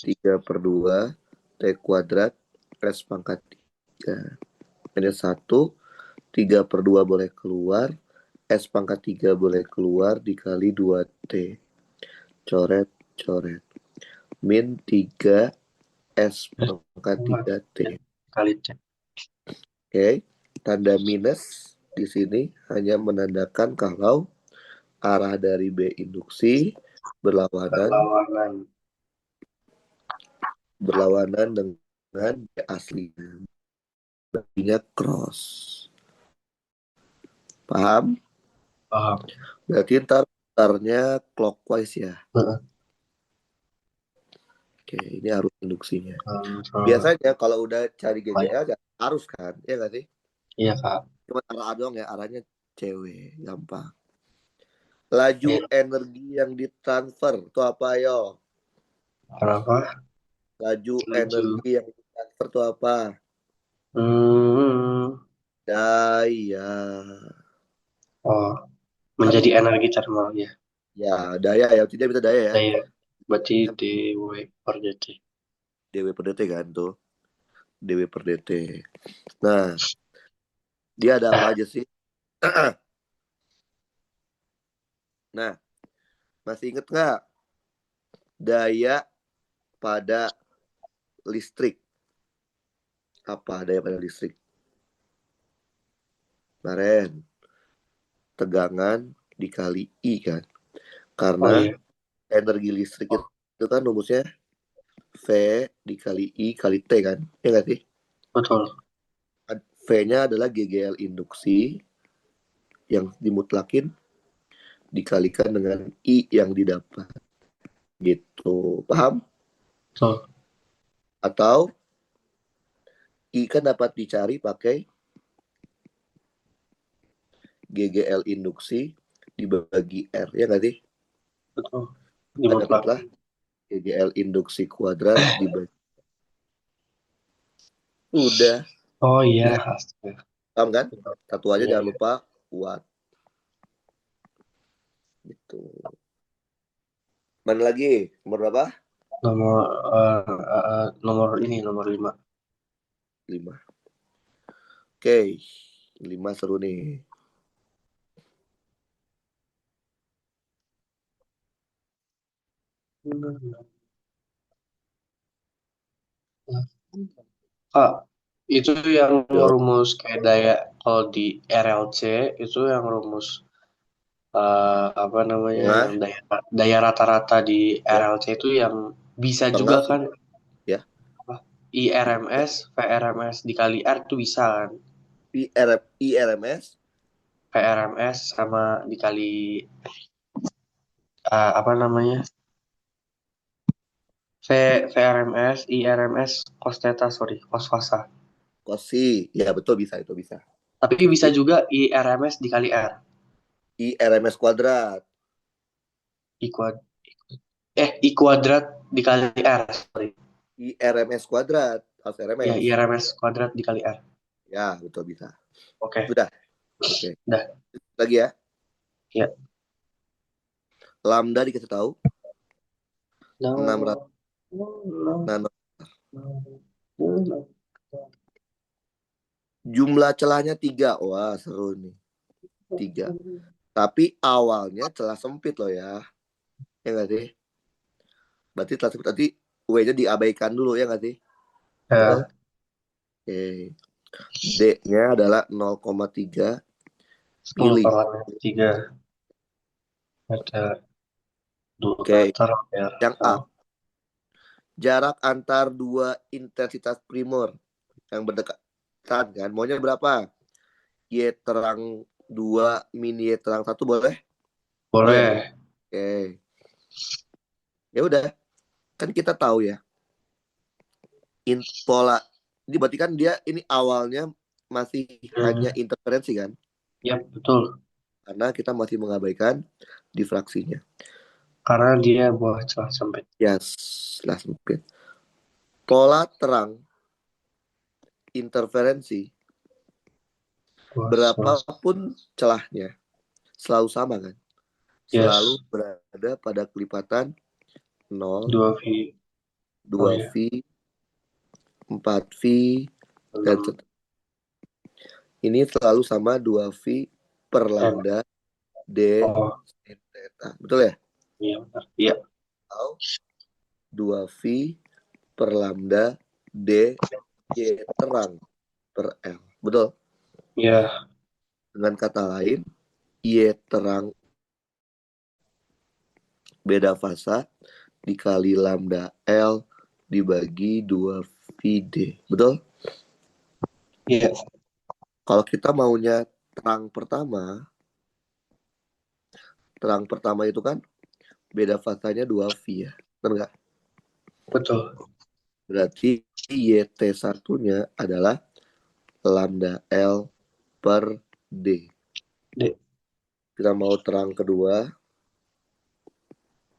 [SPEAKER 2] 3 per 2 T kuadrat S pangkat 3. Ada 1, 3 per 2 boleh keluar. S pangkat 3 boleh keluar dikali 2T. Coret, coret. Min 3 S
[SPEAKER 1] S
[SPEAKER 2] pangkat
[SPEAKER 1] banget.
[SPEAKER 2] 3T.
[SPEAKER 1] Ya. Kali C.
[SPEAKER 2] Oke, tanda minus di sini hanya menandakan kalau arah dari B induksi berlawanan
[SPEAKER 1] Berlawanan.
[SPEAKER 2] berlawanan dengan B aslinya. Artinya cross. Paham?
[SPEAKER 1] Paham.
[SPEAKER 2] Berarti ntarnya clockwise ya.
[SPEAKER 1] Heeh.
[SPEAKER 2] Oke, ini arus induksinya.
[SPEAKER 1] Kontrol.
[SPEAKER 2] Biasanya kalau udah cari
[SPEAKER 1] Banyak.
[SPEAKER 2] GGL ya arus kan, ya nggak sih?
[SPEAKER 1] Iya Kak.
[SPEAKER 2] Cuma arah doang ya, arahnya cewek, gampang. Laju
[SPEAKER 1] Iya.
[SPEAKER 2] energi yang ditransfer itu apa yo?
[SPEAKER 1] Kenapa?
[SPEAKER 2] Laju
[SPEAKER 1] Laju.
[SPEAKER 2] energi yang ditransfer itu apa?
[SPEAKER 1] Hmm.
[SPEAKER 2] Daya.
[SPEAKER 1] Oh,
[SPEAKER 2] Paham
[SPEAKER 1] menjadi
[SPEAKER 2] nih?
[SPEAKER 1] energi termal ya.
[SPEAKER 2] Ya, daya ya. Tidak bisa daya ya.
[SPEAKER 1] Daya. Berarti
[SPEAKER 2] Kan
[SPEAKER 1] dw per dt.
[SPEAKER 2] dW per dt kan tuh. dW per dt. Nah, dia ada apa
[SPEAKER 1] Nah,
[SPEAKER 2] aja sih? Nah, masih inget nggak daya pada listrik? Apa daya pada listrik? Kemarin, tegangan dikali I kan.
[SPEAKER 1] oh
[SPEAKER 2] Karena
[SPEAKER 1] iya,
[SPEAKER 2] energi listrik itu kan rumusnya V dikali I kali T kan. Ya nggak sih?
[SPEAKER 1] betul.
[SPEAKER 2] V-nya adalah GGL induksi yang dimutlakin dikalikan dengan I yang didapat. Gitu. Paham?
[SPEAKER 1] Betul.
[SPEAKER 2] Atau I kan dapat dicari pakai GGL induksi dibagi R. Ya nggak sih?
[SPEAKER 1] Betul.
[SPEAKER 2] Kita
[SPEAKER 1] Dimutlak.
[SPEAKER 2] dapatlah GGL induksi kuadrat dibagi. Udah.
[SPEAKER 1] Oh iya,
[SPEAKER 2] Bisa.
[SPEAKER 1] astaga.
[SPEAKER 2] Paham kan?
[SPEAKER 1] Betul.
[SPEAKER 2] Satu aja
[SPEAKER 1] Iya,
[SPEAKER 2] jangan
[SPEAKER 1] iya.
[SPEAKER 2] lupa watt. Gitu. Mana lagi? Nomor berapa?
[SPEAKER 1] Nomor nomor ini nomor 5.
[SPEAKER 2] 5. Oke. 5 seru nih.
[SPEAKER 1] Kak, itu yang
[SPEAKER 2] Yo.
[SPEAKER 1] rumus kayak daya kalau di RLC itu yang rumus apa namanya yang
[SPEAKER 2] Tengah.
[SPEAKER 1] daya daya rata-rata di
[SPEAKER 2] Ya.
[SPEAKER 1] RLC itu yang bisa juga
[SPEAKER 2] Tengah.
[SPEAKER 1] kan
[SPEAKER 2] Ya.
[SPEAKER 1] apa, IRMS, VRMS dikali R itu bisa kan.
[SPEAKER 2] IRMS.
[SPEAKER 1] VRMS sama dikali apa namanya VRMS, IRMS, cos theta, sorry, cos fasa.
[SPEAKER 2] Kosi. Ya betul bisa itu bisa.
[SPEAKER 1] Tapi bisa juga IRMS dikali R.
[SPEAKER 2] IRMS kuadrat.
[SPEAKER 1] I kuad I kuadrat dikali R, sorry.
[SPEAKER 2] IRMS kuadrat. Harus
[SPEAKER 1] Ya,
[SPEAKER 2] RMS.
[SPEAKER 1] IRMS kuadrat dikali R.
[SPEAKER 2] Ya betul bisa.
[SPEAKER 1] Oke,
[SPEAKER 2] Udah. Oke.
[SPEAKER 1] dah.
[SPEAKER 2] Lagi ya.
[SPEAKER 1] Ya.
[SPEAKER 2] Lambda dikasih tahu.
[SPEAKER 1] No,
[SPEAKER 2] 600
[SPEAKER 1] no, no,
[SPEAKER 2] nano.
[SPEAKER 1] no, no.
[SPEAKER 2] Jumlah celahnya 3. Wah seru nih. 3. Tapi awalnya celah sempit loh ya. Ya nggak sih? Berarti celah sempit nanti W-nya diabaikan dulu ya nggak sih? Betul?
[SPEAKER 1] Ya,
[SPEAKER 2] Oke. D-nya adalah 0,3
[SPEAKER 1] sepuluh
[SPEAKER 2] mili.
[SPEAKER 1] kawan tiga ada 2
[SPEAKER 2] Oke.
[SPEAKER 1] meter ya.
[SPEAKER 2] Yang A.
[SPEAKER 1] Oh,
[SPEAKER 2] Jarak antar dua intensitas primer yang berdekatan kan. Maunya berapa? Y terang 2 min Y terang 1 boleh? Boleh.
[SPEAKER 1] boleh.
[SPEAKER 2] Oke. Ya udah, kan kita tahu ya. Pola ini berarti kan dia ini awalnya masih hanya
[SPEAKER 1] Hmm,
[SPEAKER 2] interferensi kan?
[SPEAKER 1] ya betul.
[SPEAKER 2] Karena kita masih mengabaikan difraksinya.
[SPEAKER 1] Karena dia buah celah sempit.
[SPEAKER 2] Yes, lah sempit. Pola terang interferensi
[SPEAKER 1] Buah celah
[SPEAKER 2] berapapun celahnya selalu sama kan? Selalu
[SPEAKER 1] yes.
[SPEAKER 2] berada pada kelipatan 0,
[SPEAKER 1] 2V. Oh
[SPEAKER 2] 2V,
[SPEAKER 1] ya.
[SPEAKER 2] 4V, dan
[SPEAKER 1] 6
[SPEAKER 2] seterusnya. Ini selalu sama 2V per
[SPEAKER 1] M.
[SPEAKER 2] lambda D
[SPEAKER 1] Oh,
[SPEAKER 2] sin theta. Betul ya?
[SPEAKER 1] iya benar. Iya.
[SPEAKER 2] Atau 2V per lambda D Y terang per L. Betul?
[SPEAKER 1] Iya.
[SPEAKER 2] Dengan kata lain, Y terang beda fasa dikali lambda L dibagi 2VD. Betul?
[SPEAKER 1] Iya.
[SPEAKER 2] Kalau kita maunya terang pertama itu kan beda fasanya 2V ya. Benar nggak?
[SPEAKER 1] Betul.
[SPEAKER 2] Berarti YT satunya adalah lambda L per D.
[SPEAKER 1] D.
[SPEAKER 2] Kita mau terang kedua,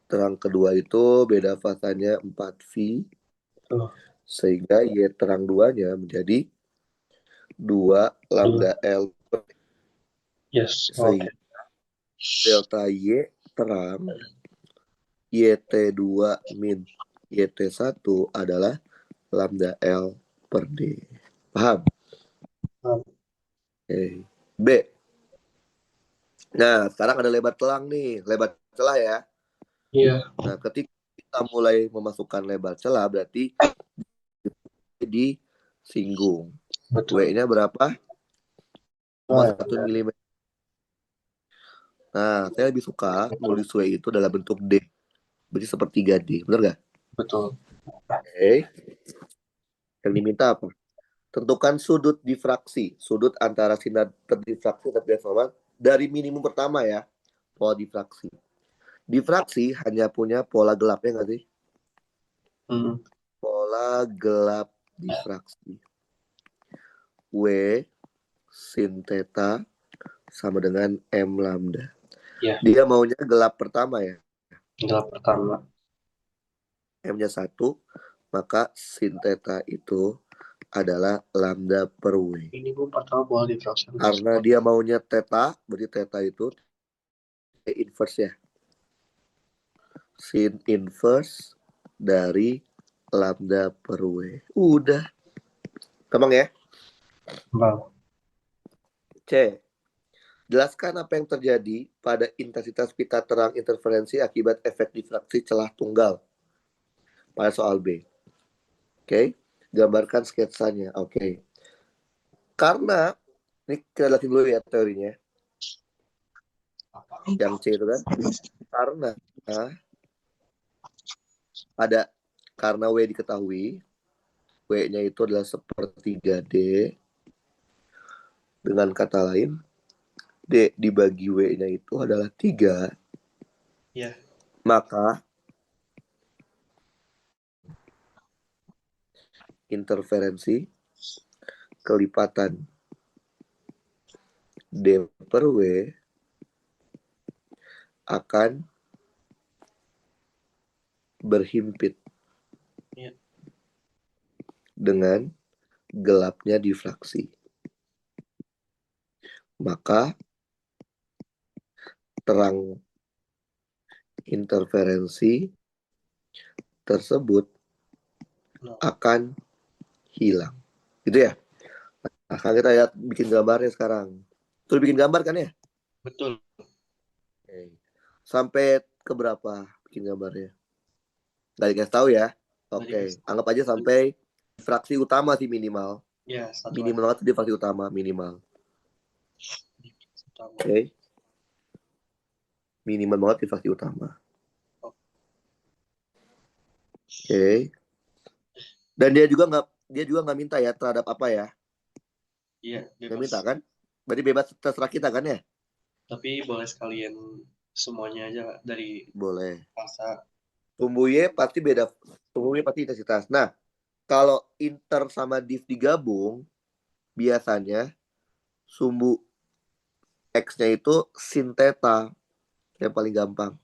[SPEAKER 2] terang kedua itu beda fasanya 4V,
[SPEAKER 1] Tuh,
[SPEAKER 2] sehingga Y terang 2-nya menjadi 2
[SPEAKER 1] dua.
[SPEAKER 2] lambda L,
[SPEAKER 1] Yes, oke.
[SPEAKER 2] sehingga delta Y terang YT2 min YT1 adalah lambda L per D. Paham? Oke. B. Nah, sekarang ada lebar telang nih, lebar celah ya.
[SPEAKER 1] Iya,
[SPEAKER 2] Nah, ketika kita mulai memasukkan lebar celah, berarti disinggung.
[SPEAKER 1] betul.
[SPEAKER 2] W-nya berapa?
[SPEAKER 1] Nah,
[SPEAKER 2] 0,1 mm. Nah, saya lebih suka
[SPEAKER 1] betul,
[SPEAKER 2] nulis W itu dalam bentuk D. Berarti sepertiga D. Benar nggak?
[SPEAKER 1] betul.
[SPEAKER 2] Oke. Yang diminta apa? Tentukan sudut difraksi. Sudut antara sinar terdifraksi dan transforman dari minimum pertama ya. Pola difraksi. Difraksi hanya punya pola gelapnya nggak sih?
[SPEAKER 1] Hmm,
[SPEAKER 2] Pola gelap difraksi. W sin theta sama dengan M lambda.
[SPEAKER 1] ya,
[SPEAKER 2] Dia maunya gelap pertama ya.
[SPEAKER 1] gelap pertama.
[SPEAKER 2] M-nya 1, maka sin theta itu adalah lambda per W.
[SPEAKER 1] Ini gue pertama boleh di fraction
[SPEAKER 2] Karena
[SPEAKER 1] tersebut.
[SPEAKER 2] dia maunya theta, berarti theta itu inverse ya. Sin inverse dari lambda per W. Udah. Gampang ya?
[SPEAKER 1] Bang,
[SPEAKER 2] C. Jelaskan apa yang terjadi pada intensitas pita terang interferensi akibat efek difraksi celah tunggal pada soal B. Oke. Gambarkan sketsanya. Oke. Karena, ini kita lihat dulu ya teorinya. Yang C itu kan. Karena ada karena W diketahui, W-nya itu adalah sepertiga D. Dengan kata lain, D dibagi W-nya itu adalah 3.
[SPEAKER 1] ya,
[SPEAKER 2] Maka interferensi kelipatan D per W akan berhimpit
[SPEAKER 1] ya,
[SPEAKER 2] dengan gelapnya difraksi. Maka terang interferensi tersebut
[SPEAKER 1] no,
[SPEAKER 2] akan hilang. Gitu ya. Nah, sekarang kita lihat bikin gambarnya sekarang. Terus bikin gambar kan ya?
[SPEAKER 1] betul.
[SPEAKER 2] Oke. Sampai ke berapa bikin gambarnya? Gak dikasih tahu ya.
[SPEAKER 1] Tadi
[SPEAKER 2] Oke, anggap aja sampai fraksi utama sih minimal.
[SPEAKER 1] ya satu aja.
[SPEAKER 2] Minimal banget di fraksi utama minimal.
[SPEAKER 1] Pertama.
[SPEAKER 2] Oke, minimal banget di fraksi utama. Oke. Dan dia juga nggak minta ya terhadap apa ya?
[SPEAKER 1] Iya,
[SPEAKER 2] Nggak
[SPEAKER 1] bebas.
[SPEAKER 2] minta kan? Berarti bebas terserah kita kan ya?
[SPEAKER 1] Tapi boleh sekalian semuanya aja dari
[SPEAKER 2] Boleh.
[SPEAKER 1] masa.
[SPEAKER 2] Sumbu Y pasti beda. Sumbu Y pasti intensitas. Nah, kalau inter sama div digabung, biasanya sumbu X-nya itu sin theta yang paling gampang.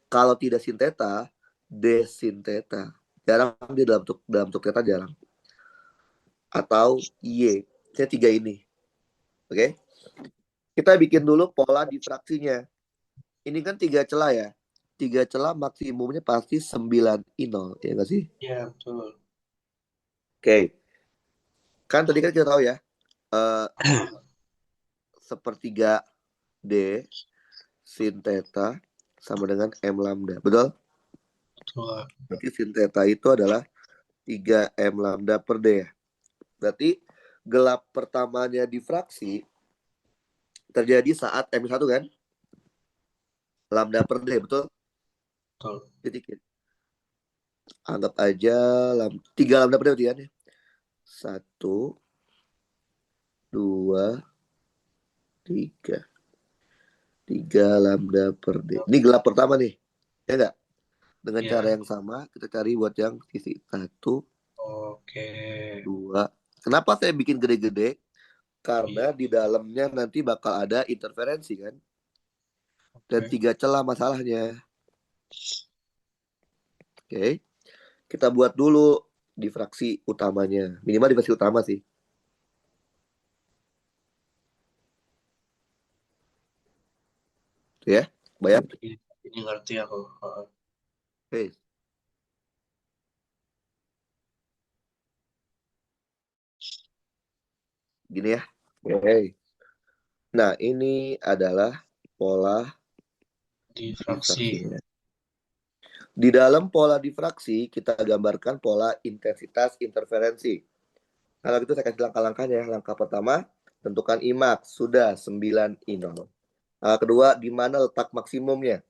[SPEAKER 2] Kalau tidak sin theta, D sin theta. Jarang dia dalam bentuk theta jarang. Atau Y. Saya 3 ini. Oke. Kita bikin dulu pola difraksinya. Ini kan 3 celah ya. 3 celah maksimumnya pasti 9 I0. Ya nggak sih?
[SPEAKER 1] Ya, betul.
[SPEAKER 2] Oke. Kan tadi kan kita tahu ya. Uh, sepertiga D sin theta sama dengan M lambda. Betul?
[SPEAKER 1] Betul.
[SPEAKER 2] Berarti sin theta itu adalah 3 M lambda per D ya. Berarti gelap pertamanya difraksi terjadi saat M1 kan? Lambda per D, betul?
[SPEAKER 1] Betul.
[SPEAKER 2] Titik. Anggap aja 3 lambda per D berarti kan ya? 1, 2, 3. 3 lambda per D. Ini gelap pertama nih. Ya enggak? Dengan cara
[SPEAKER 1] Ya,
[SPEAKER 2] yang sama, kita cari buat yang sisi 1,
[SPEAKER 1] oke.
[SPEAKER 2] 2. Kenapa saya bikin gede-gede?
[SPEAKER 1] Iya,
[SPEAKER 2] Karena di dalamnya nanti bakal ada interferensi kan. Dan
[SPEAKER 1] oke.
[SPEAKER 2] 3 celah masalahnya. Oke, kita buat dulu difraksi utamanya. Minimal difraksi utama sih. Tuh ya, bayang.
[SPEAKER 1] Ini ngerti aku.
[SPEAKER 2] Oke, gini ya. Oke. Nah, ini adalah pola
[SPEAKER 1] Difraksi.
[SPEAKER 2] difraksinya. Di dalam pola difraksi, kita gambarkan pola intensitas interferensi. Kalau gitu saya kasih langkah-langkahnya. Langkah pertama, tentukan IMAX. Sudah 9 I0. Langkah kedua, di mana letak maksimumnya?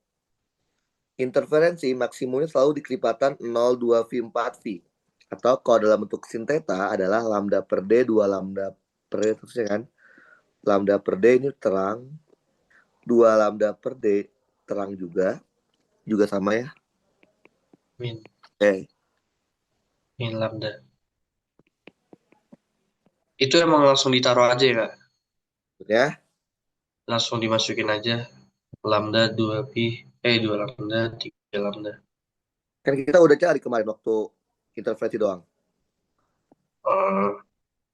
[SPEAKER 2] Interferensi maksimumnya selalu di kelipatan 0,2 V 4 V. Atau kalau dalam bentuk sin theta adalah lambda per D 2 lambda per D, terusnya kan? Lambda per D ini terang, 2 lambda per D terang juga sama ya.
[SPEAKER 1] Min.
[SPEAKER 2] Oke.
[SPEAKER 1] Min lambda. Itu emang langsung ditaruh aja ya, Kak?
[SPEAKER 2] Ya,
[SPEAKER 1] Langsung dimasukin aja. Lambda 2 pi. 2 lambda, 3 lambda.
[SPEAKER 2] kan kita udah cari kemarin waktu interferensi doang.
[SPEAKER 1] Oh,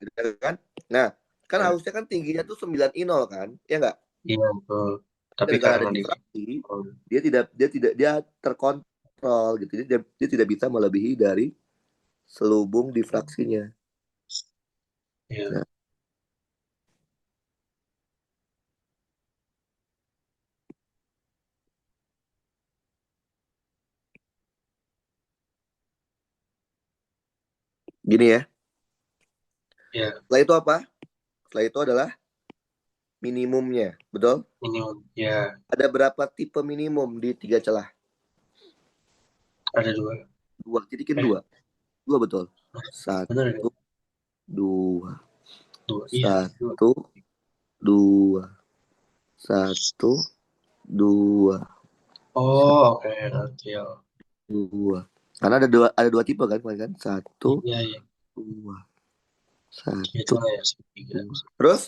[SPEAKER 2] Gitu kan? Nah, kan
[SPEAKER 1] ya.
[SPEAKER 2] harusnya kan tingginya tuh 9 I0 kan? Ya enggak?
[SPEAKER 1] Iya, betul. Tapi
[SPEAKER 2] Gara-gara
[SPEAKER 1] karena
[SPEAKER 2] ada
[SPEAKER 1] di...
[SPEAKER 2] difraksi,
[SPEAKER 1] Oh,
[SPEAKER 2] dia terkontrol gitu. Jadi dia tidak bisa melebihi dari selubung difraksinya.
[SPEAKER 1] iya,
[SPEAKER 2] Nah, gini ya.
[SPEAKER 1] iya,
[SPEAKER 2] Setelah itu apa? Setelah itu adalah minimumnya, betul?
[SPEAKER 1] minimum. Ya,
[SPEAKER 2] Ada berapa tipe minimum di tiga celah?
[SPEAKER 1] ada dua.
[SPEAKER 2] Dua, tidikin
[SPEAKER 1] Eh,
[SPEAKER 2] dua. Dua betul.
[SPEAKER 1] bener ya?
[SPEAKER 2] Satu, dua.
[SPEAKER 1] Dua. Iya, dua.
[SPEAKER 2] Satu, dua. Satu, dua.
[SPEAKER 1] Oh, oke, ngerti ya.
[SPEAKER 2] Dua. Karena ada dua tipe kan, kemarin kan? Satu,
[SPEAKER 1] Iya, iya.
[SPEAKER 2] dua.
[SPEAKER 1] Itu
[SPEAKER 2] Satu,
[SPEAKER 1] lah ya, segitiga.
[SPEAKER 2] dua. Terus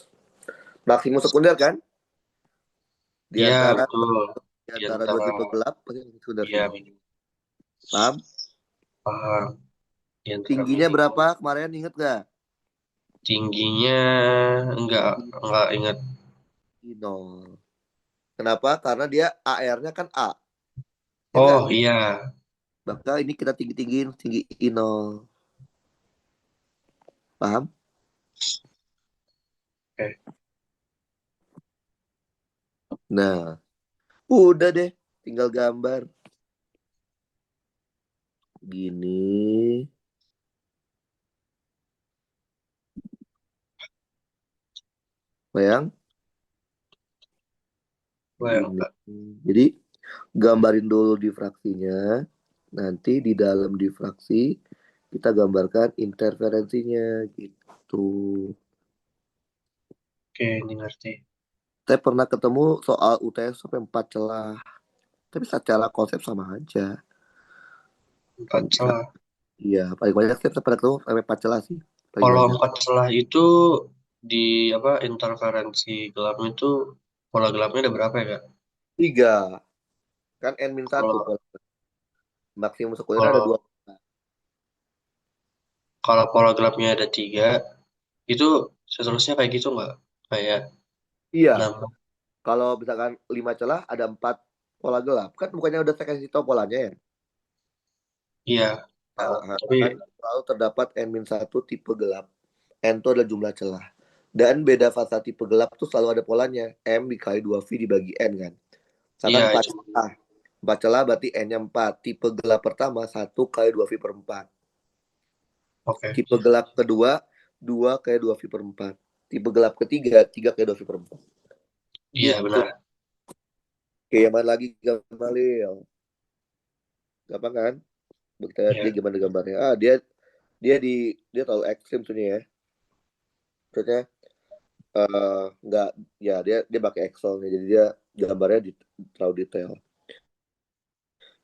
[SPEAKER 2] maksimum sekunder kan? Di
[SPEAKER 1] Iya,
[SPEAKER 2] antara
[SPEAKER 1] betul.
[SPEAKER 2] di
[SPEAKER 1] Di
[SPEAKER 2] antara dua
[SPEAKER 1] antara,
[SPEAKER 2] tipe gelap pasti sekunder
[SPEAKER 1] iya,
[SPEAKER 2] semua.
[SPEAKER 1] minimum.
[SPEAKER 2] Paham?
[SPEAKER 1] Paham. Di antara
[SPEAKER 2] Tingginya
[SPEAKER 1] minimum.
[SPEAKER 2] berapa kemarin inget nggak?
[SPEAKER 1] Tingginya enggak ingat.
[SPEAKER 2] Nol. Kenapa? Karena dia AR-nya kan A. Ya enggak?
[SPEAKER 1] Oh, iya.
[SPEAKER 2] Maka ini kita tinggi-tinggiin tinggi I0. Paham?
[SPEAKER 1] Oke.
[SPEAKER 2] Nah, udah deh. Tinggal gambar. Gini. Bayang.
[SPEAKER 1] Bayang,
[SPEAKER 2] Gini.
[SPEAKER 1] Kak.
[SPEAKER 2] Jadi, gambarin dulu difraksinya. Nanti di dalam difraksi, kita gambarkan interferensinya. Gitu.
[SPEAKER 1] Oke, ini ngerti.
[SPEAKER 2] Saya pernah ketemu soal UTS sampai 4 celah. Tapi secara konsep sama aja.
[SPEAKER 1] Empat celah.
[SPEAKER 2] Iya, paling banyak saya pernah ketemu sampai 4 celah sih. Paling
[SPEAKER 1] Kalau
[SPEAKER 2] banyak.
[SPEAKER 1] empat celah itu di apa interferensi gelapnya itu pola gelapnya ada berapa ya, Kak?
[SPEAKER 2] 3. Kan N-1.
[SPEAKER 1] Kalau
[SPEAKER 2] Maksimum sekunder ada
[SPEAKER 1] kalau
[SPEAKER 2] 2.
[SPEAKER 1] kalau pola gelapnya ada tiga, itu seterusnya kayak gitu nggak? Kayak
[SPEAKER 2] Iya,
[SPEAKER 1] nambah.
[SPEAKER 2] kalau misalkan 5 celah ada 4 pola gelap. Kan bukannya udah saya kasih tahu polanya ya?
[SPEAKER 1] Iya, tahu.
[SPEAKER 2] Nah,
[SPEAKER 1] Tapi
[SPEAKER 2] kan selalu terdapat N-1 tipe gelap. N itu adalah jumlah celah. Dan beda fasa tipe gelap tuh selalu ada polanya. M dikali 2V dibagi N kan. Misalkan
[SPEAKER 1] iya
[SPEAKER 2] 4
[SPEAKER 1] itu.
[SPEAKER 2] celah. 4 celah berarti N-nya 4. Tipe gelap pertama 1 kali 2V per 4.
[SPEAKER 1] Oke.
[SPEAKER 2] Tipe gelap kedua 2 kali 2V per 4. Tipe gelap ketiga 3 kali 2V per 4.
[SPEAKER 1] Iya
[SPEAKER 2] Gitu.
[SPEAKER 1] benar.
[SPEAKER 2] Oke, yang mana lagi Gamalil? Gampang kan? Kita lihat dia
[SPEAKER 1] Iya.
[SPEAKER 2] gimana gambarnya. Dia terlalu ekstrim tuh nih ya. Maksudnya nggak, ya dia pakai Excel nih, jadi dia gambarnya terlalu detail.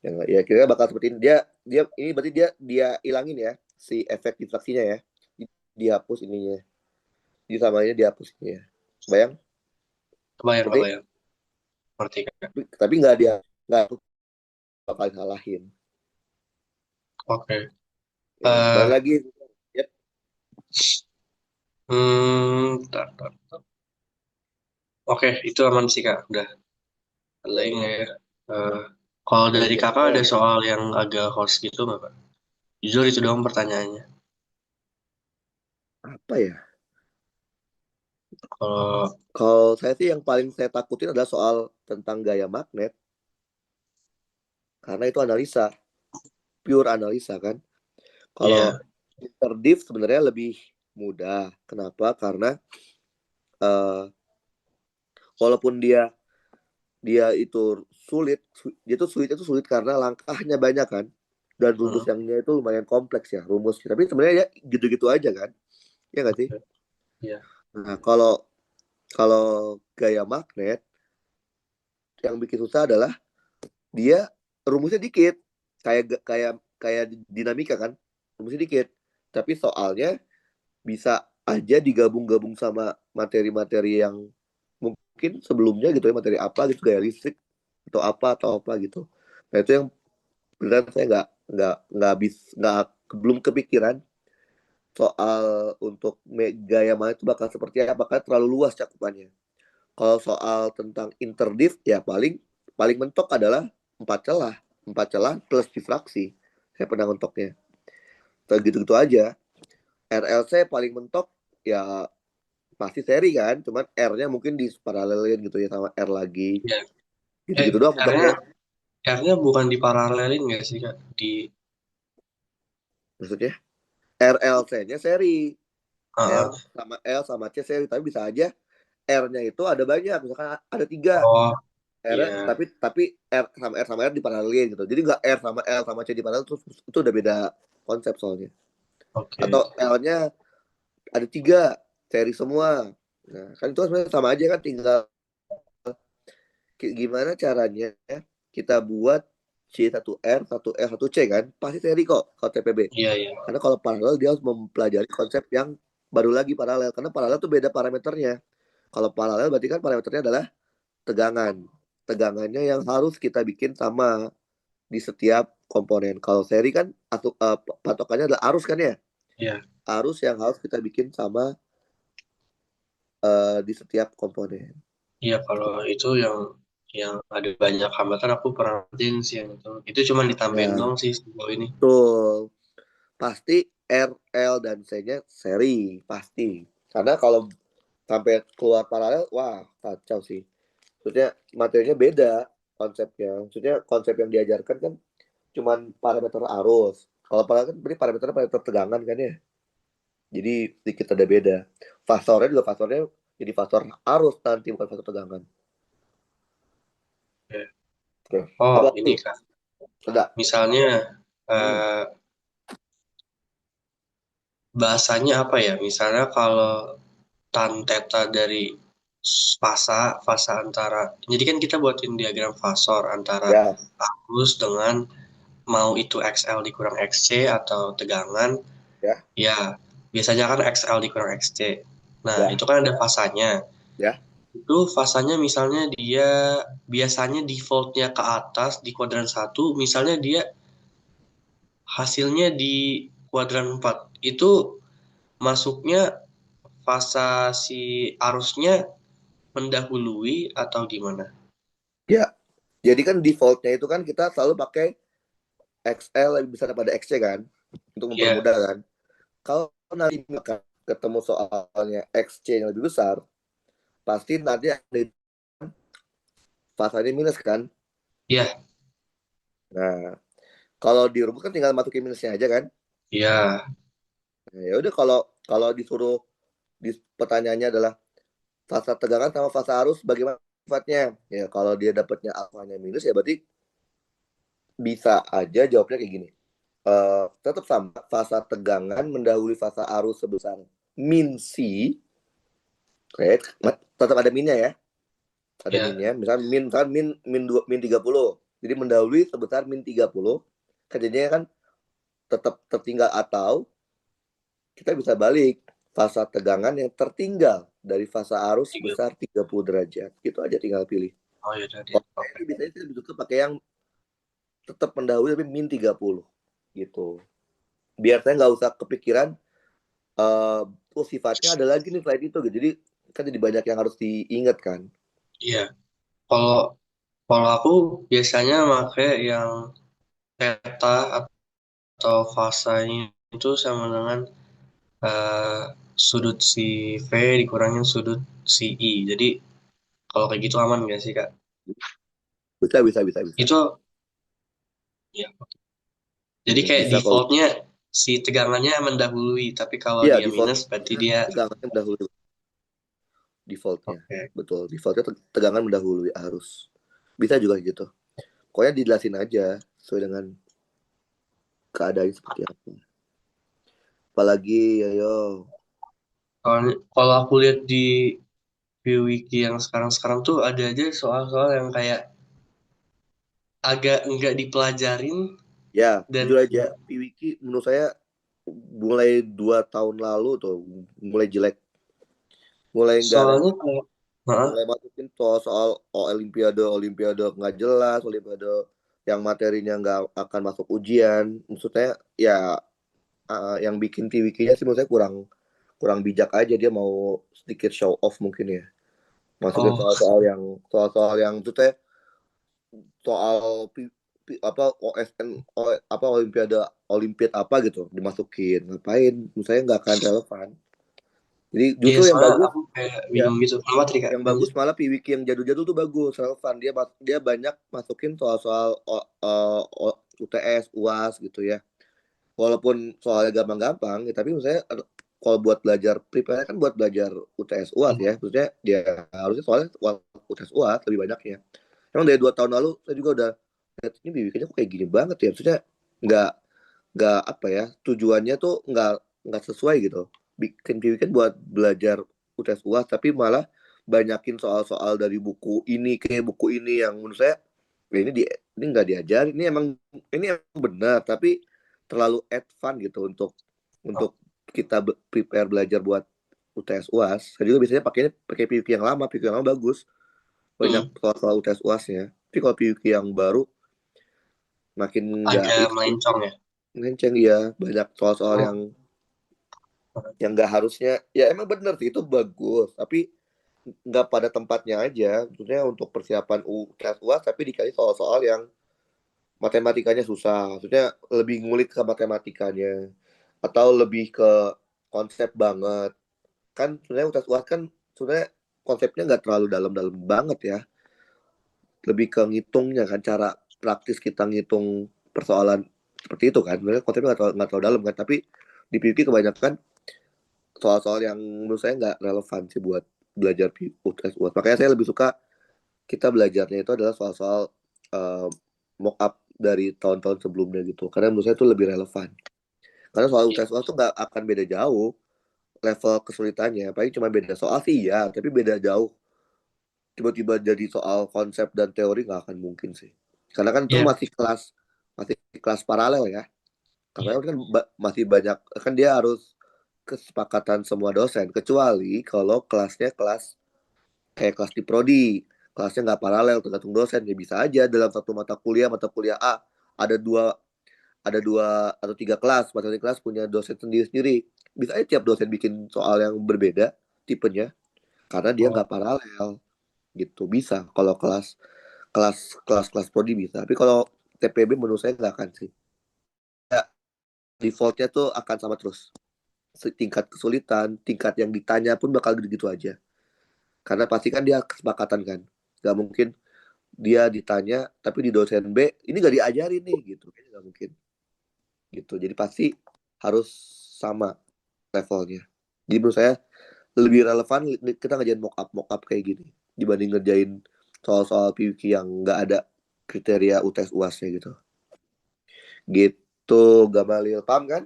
[SPEAKER 2] Ya, ya kira bakal seperti ini. Dia ini berarti dia ilangin ya si efek difraksinya ya. Dihapus ininya. Di samanya dihapus ini ya. Bayang?
[SPEAKER 1] Kebayang,
[SPEAKER 2] Berarti
[SPEAKER 1] kebayang. Ngerti, Kak.
[SPEAKER 2] tapi nggak dia nggak bakal ngalahin.
[SPEAKER 1] Oke.
[SPEAKER 2] Ya,
[SPEAKER 1] Eh,
[SPEAKER 2] balik lagi. Ya,
[SPEAKER 1] Bentar, bentar. Oke, itu aman sih Kak. Udah ada lagi nggak ya? Eh, Kalau dari kakak ada
[SPEAKER 2] berikutnya
[SPEAKER 1] soal yang agak host gitu nggak Kak? Jujur itu doang pertanyaannya.
[SPEAKER 2] apa ya?
[SPEAKER 1] Kalau
[SPEAKER 2] Kalau saya sih yang paling saya takutin adalah soal tentang gaya magnet, karena itu analisa, pure analisa kan. Kalau
[SPEAKER 1] iya,
[SPEAKER 2] interdiv sebenarnya lebih mudah. Kenapa? Karena eh, walaupun dia dia itu sulit, dia tuh sulit itu sulit karena langkahnya banyak kan, dan rumus
[SPEAKER 1] mm,
[SPEAKER 2] yangnya itu lumayan kompleks ya rumus. Tapi sebenarnya ya gitu-gitu aja kan, ya nggak sih?
[SPEAKER 1] oke, iya,
[SPEAKER 2] Nah, kalau kalau gaya magnet yang bikin susah adalah dia rumusnya dikit, kayak kayak kayak dinamika kan, rumusnya dikit. Tapi soalnya bisa aja digabung-gabung sama materi-materi yang mungkin sebelumnya gitu ya, materi apa gitu, gaya listrik atau apa gitu. Nah itu yang beneran saya nggak belum kepikiran soal untuk gaya mana itu bakal seperti apa, kan terlalu luas cakupannya. Kalau soal tentang interdiv ya paling paling mentok adalah empat celah plus difraksi. Saya pernah mentoknya. Gitu-gitu aja. RLC paling mentok ya pasti seri kan, cuman R-nya mungkin diparalelin gitu ya sama R lagi.
[SPEAKER 1] iya.
[SPEAKER 2] Gitu-gitu doang
[SPEAKER 1] R-nya
[SPEAKER 2] mentoknya.
[SPEAKER 1] R-nya bukan diparalelin nggak sih Kak?
[SPEAKER 2] Maksudnya RLC-nya seri. R
[SPEAKER 1] Ah,
[SPEAKER 2] sama L sama C seri, tapi bisa aja R-nya itu ada banyak, misalkan ada tiga.
[SPEAKER 1] oh,
[SPEAKER 2] R
[SPEAKER 1] iya,
[SPEAKER 2] tapi R sama R diparalelin gitu. Jadi nggak R sama L sama C diparalel, terus itu udah beda konsep soalnya.
[SPEAKER 1] oke,
[SPEAKER 2] Atau L-nya ada tiga seri semua. Nah, kan itu sebenarnya sama aja kan, tinggal gimana caranya kita buat C satu R, satu L, satu C kan. Pasti seri kok kalau TPB.
[SPEAKER 1] iya, iya,
[SPEAKER 2] Karena kalau paralel dia harus mempelajari konsep yang baru lagi paralel. Karena paralel tuh beda parameternya. Kalau paralel berarti kan parameternya adalah tegangan. Tegangannya yang harus kita bikin sama di setiap komponen. Kalau seri kan patokannya adalah arus kan ya.
[SPEAKER 1] iya,
[SPEAKER 2] Arus yang harus kita bikin sama di setiap komponen.
[SPEAKER 1] iya. Kalau itu yang ada banyak hambatan aku pernah ngertiin sih yang itu. Itu cuma ditambahin
[SPEAKER 2] Ya,
[SPEAKER 1] doang sih sejauh ini.
[SPEAKER 2] betul. Pasti R, L, dan C-nya seri. Pasti. Karena kalau sampai keluar paralel, wah kacau sih. Maksudnya materinya beda konsepnya. Maksudnya konsep yang diajarkan kan cuman parameter arus. Kalau paralel kan berarti parameter tegangan kan ya. Jadi sedikit ada beda. Fasornya juga fasornya jadi fasor arus nanti, bukan fasor tegangan.
[SPEAKER 1] Ya.
[SPEAKER 2] Oke.
[SPEAKER 1] Oh,
[SPEAKER 2] Apa
[SPEAKER 1] ini
[SPEAKER 2] lagi?
[SPEAKER 1] Kak.
[SPEAKER 2] Ada.
[SPEAKER 1] Misalnya
[SPEAKER 2] Hmm.
[SPEAKER 1] eh, bahasanya apa ya? Misalnya kalau tan theta dari fasa antara. Jadi kan kita buatin diagram fasor antara
[SPEAKER 2] Ya,
[SPEAKER 1] arus dengan mau itu XL dikurang XC atau tegangan.
[SPEAKER 2] ya,
[SPEAKER 1] Ya, biasanya kan XL dikurang XC. Nah,
[SPEAKER 2] ya,
[SPEAKER 1] itu kan ada fasanya.
[SPEAKER 2] ya,
[SPEAKER 1] Itu fasanya misalnya dia biasanya defaultnya ke atas di kuadran satu, misalnya dia hasilnya di kuadran 4. Itu masuknya fasa si arusnya mendahului atau gimana?
[SPEAKER 2] ya. Jadi kan defaultnya itu kan kita selalu pakai XL lebih besar daripada XC kan, untuk
[SPEAKER 1] Ya,
[SPEAKER 2] mempermudah kan. Kalau nanti ketemu soalnya XC yang lebih besar, pasti nanti ada fasanya minus kan.
[SPEAKER 1] ya,
[SPEAKER 2] Nah, kalau di rumus kan tinggal masukin minusnya aja kan.
[SPEAKER 1] ya,
[SPEAKER 2] Nah, ya udah, kalau kalau disuruh di pertanyaannya adalah fasa tegangan sama fasa arus bagaimana sifatnya? Ya kalau dia dapatnya alfanya minus ya berarti bisa aja jawabnya kayak gini. Tetap sama, fasa tegangan mendahului fasa arus sebesar min C. Oke, tetap ada minnya ya. Ada
[SPEAKER 1] ya.
[SPEAKER 2] minnya. Misalnya min 30. Jadi mendahului sebesar min 30. Kejadiannya kan tetap tertinggal, atau kita bisa balik fasa tegangan yang tertinggal dari fasa arus
[SPEAKER 1] Tiga.
[SPEAKER 2] sebesar 30 derajat. Gitu aja tinggal pilih.
[SPEAKER 1] Oh ya tadi.
[SPEAKER 2] Kalau
[SPEAKER 1] Oke.
[SPEAKER 2] ini biasanya kita bisa pakai yang tetap mendahului tapi min 30 gitu. Biar saya nggak usah kepikiran sifatnya ada lagi nih selain itu gitu. Jadi kan jadi banyak yang harus diingat kan.
[SPEAKER 1] Iya. Kalau kalau aku biasanya pakai yang theta atau fasanya itu sama dengan eh, sudut si V dikurangin sudut si I. Jadi kalau kayak gitu aman nggak sih Kak?
[SPEAKER 2] Bisa bisa bisa bisa.
[SPEAKER 1] Itu ya. Jadi kayak
[SPEAKER 2] Bisa kalau
[SPEAKER 1] defaultnya si tegangannya mendahului, tapi kalau
[SPEAKER 2] iya
[SPEAKER 1] dia minus berarti dia
[SPEAKER 2] tegangannya mendahului defaultnya.
[SPEAKER 1] oke.
[SPEAKER 2] Betul, defaultnya tegangan mendahului arus. Bisa juga gitu. Pokoknya dijelasin aja sesuai dengan keadaan seperti apa. Apalagi ya yo.
[SPEAKER 1] Kalau aku lihat di wiki yang sekarang-sekarang tuh ada aja soal-soal yang kayak agak nggak dipelajarin
[SPEAKER 2] Ya,
[SPEAKER 1] dan
[SPEAKER 2] jujur aja, Piwiki menurut saya mulai 2 tahun lalu tuh mulai jelek, mulai nggak
[SPEAKER 1] soalnya kayak hah?
[SPEAKER 2] mulai masukin soal olimpiade olimpiade nggak jelas, olimpiade yang materinya nggak akan masuk ujian. Maksudnya ya yang bikin Piwikinya sih menurut saya kurang kurang bijak aja, dia mau sedikit show off mungkin ya. Masukin
[SPEAKER 1] Oh
[SPEAKER 2] soal-soal yang itu teh soal apa OSN apa olimpiade olimpiade apa gitu dimasukin, ngapain menurut saya nggak akan relevan. Jadi
[SPEAKER 1] iya
[SPEAKER 2] justru yang
[SPEAKER 1] soalnya
[SPEAKER 2] bagus
[SPEAKER 1] aku kayak
[SPEAKER 2] ya,
[SPEAKER 1] bingung gitu. Kenapa tadi Kak?
[SPEAKER 2] yang bagus
[SPEAKER 1] Lanjut.
[SPEAKER 2] malah Piwiki yang jadul-jadul tuh bagus relevan, dia banyak masukin soal-soal UTS UAS gitu ya, walaupun soalnya gampang-gampang ya, tapi menurut saya kalau buat belajar prepare kan buat belajar UTS UAS ya, maksudnya dia harusnya soalnya UTS UAS lebih banyaknya. Emang dari 2 tahun lalu saya juga udah lihat ini bikinnya kok kayak gini banget ya. Maksudnya nggak nggak apa ya, tujuannya tuh nggak sesuai gitu. Bikin bikin buat belajar UTS UAS tapi malah banyakin soal-soal dari buku ini ke buku ini yang menurut saya ya ini nggak diajarin. Ini emang benar tapi terlalu advance gitu untuk kita prepare belajar buat UTS UAS. Saya juga biasanya pakai PUK yang lama, PUK yang lama bagus, banyak
[SPEAKER 1] Hmm,
[SPEAKER 2] soal-soal UTS UAS-nya. Tapi kalau PUK yang baru makin nggak
[SPEAKER 1] agak
[SPEAKER 2] itu
[SPEAKER 1] melencong ya.
[SPEAKER 2] ngenceng ya, banyak soal-soal
[SPEAKER 1] Oh,
[SPEAKER 2] yang nggak harusnya. Ya emang bener sih itu bagus, tapi nggak pada tempatnya aja. Maksudnya untuk persiapan UTS UAS tapi dikasih soal-soal yang matematikanya susah. Maksudnya lebih ngulik ke matematikanya atau lebih ke konsep banget. Kan sebenarnya UTS UAS kan sebenarnya konsepnya nggak terlalu dalam-dalam banget ya, lebih ke ngitungnya kan, cara praktis kita ngitung persoalan seperti itu kan. Sebenarnya konsepnya nggak terlalu dalam kan, tapi di PIP kebanyakan soal-soal yang menurut saya nggak relevan sih buat belajar UTS UAS. Makanya saya lebih suka kita belajarnya itu adalah soal-soal mock up dari tahun-tahun sebelumnya gitu, karena menurut saya itu lebih relevan. Karena soal
[SPEAKER 1] iya.
[SPEAKER 2] UTS UAS tuh nggak akan beda jauh level kesulitannya, paling cuma beda soal sih ya, tapi beda jauh. Tiba-tiba jadi soal konsep dan teori nggak akan mungkin sih, karena kan itu
[SPEAKER 1] Iya.
[SPEAKER 2] masih kelas paralel ya,
[SPEAKER 1] Iya.
[SPEAKER 2] karena kan masih banyak kan, dia harus kesepakatan semua dosen kecuali kalau kelasnya kelas kayak kelas di prodi, kelasnya nggak paralel tergantung dosen ya, bisa aja dalam satu mata kuliah A ada dua atau tiga kelas, masing-masing kelas punya dosen sendiri-sendiri, bisa aja tiap dosen bikin soal yang berbeda tipenya karena dia
[SPEAKER 1] Oh,
[SPEAKER 2] nggak paralel gitu. Bisa kalau kelas prodi bisa, tapi kalau TPB menurut saya nggak akan sih. Ya, defaultnya tuh akan sama terus, tingkat kesulitan, tingkat yang ditanya pun bakal gitu-gitu aja, karena pasti kan dia kesepakatan kan, nggak mungkin dia ditanya tapi di dosen B ini nggak diajarin nih gitu, kayaknya nggak mungkin gitu. Jadi pasti harus sama levelnya. Jadi menurut saya lebih relevan kita ngerjain mock up kayak gini dibanding ngerjain soal-soal PWQ yang nggak ada kriteria UTS UASnya gitu. Gitu, Gamalil, paham kan?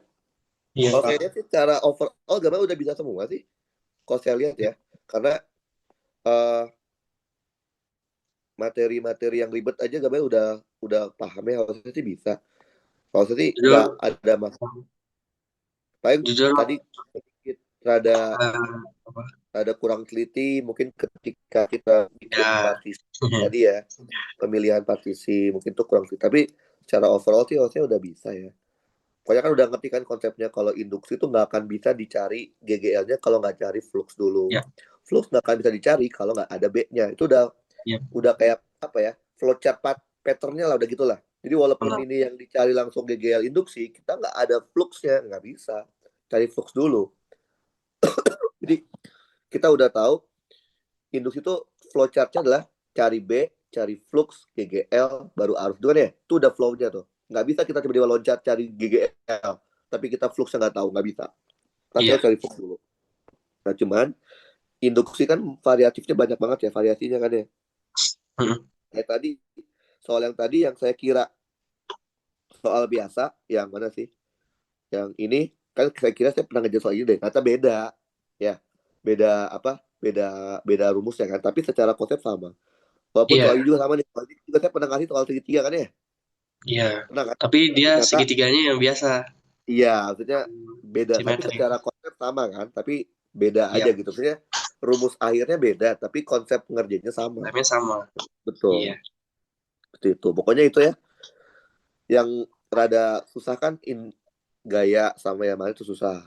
[SPEAKER 1] iya
[SPEAKER 2] Kalau saya
[SPEAKER 1] Kak.
[SPEAKER 2] lihat sih secara overall Gamal udah bisa semua sih. Kalau saya lihat ya, karena eh, materi-materi yang ribet aja Gamal udah paham ya, harusnya sih bisa. Kalau saya sih nggak
[SPEAKER 1] Jujur,
[SPEAKER 2] ada masalah. Paling
[SPEAKER 1] jujur
[SPEAKER 2] tadi sedikit rada
[SPEAKER 1] apa?
[SPEAKER 2] ada kurang teliti mungkin ketika kita bikin
[SPEAKER 1] Ya.
[SPEAKER 2] partisi tadi ya, pemilihan partisi mungkin tuh kurang teliti. Tapi secara overall sih harusnya udah bisa ya. Pokoknya kan udah ngerti kan konsepnya kalau induksi itu nggak akan bisa dicari GGL-nya kalau nggak cari flux dulu.
[SPEAKER 1] Ya,
[SPEAKER 2] Flux nggak akan bisa dicari kalau nggak ada B-nya. Itu
[SPEAKER 1] ya,
[SPEAKER 2] udah kayak apa ya, flowchart pattern-nya lah, udah gitulah. Jadi walaupun
[SPEAKER 1] benar.
[SPEAKER 2] ini yang dicari langsung GGL induksi, kita nggak ada fluxnya, nggak bisa. Cari flux dulu. Jadi kita udah tahu induksi itu flowchart-nya adalah cari B, cari flux, GGL, baru arus. Itu kan ya? Itu udah flow-nya tuh. Nggak bisa kita tiba-tiba loncat cari GGL, tapi kita fluxnya nggak tahu, nggak bisa. Pasti harus
[SPEAKER 1] Iya.
[SPEAKER 2] cari flux dulu. Nah cuman, induksi kan variatifnya banyak banget ya, variasinya kan ya.
[SPEAKER 1] Mm-mm.
[SPEAKER 2] Kayak tadi, soal yang tadi yang saya kira soal biasa, yang mana sih? Yang ini, kan saya kira saya pernah ngejar soal ini deh. Ternyata beda. Ya, beda apa? Beda rumusnya kan. Tapi secara konsep sama. Walaupun soal
[SPEAKER 1] Iya,
[SPEAKER 2] ini juga sama nih. Soal ini juga saya pernah ngasih soal segitiga kan ya?
[SPEAKER 1] iya.
[SPEAKER 2] Pernah kan?
[SPEAKER 1] Tapi
[SPEAKER 2] Tapi
[SPEAKER 1] dia
[SPEAKER 2] ternyata,
[SPEAKER 1] segitiganya yang biasa,
[SPEAKER 2] iya, maksudnya beda. Tapi
[SPEAKER 1] simetri.
[SPEAKER 2] secara konsep sama kan. Tapi beda aja
[SPEAKER 1] Iya,
[SPEAKER 2] gitu. Maksudnya rumus akhirnya beda. Tapi konsep pengerjaannya sama.
[SPEAKER 1] konsepnya sama. Iya,
[SPEAKER 2] Betul. Seperti itu. Pokoknya itu ya. Yang rada susah kan gaya sama yang mana itu susah.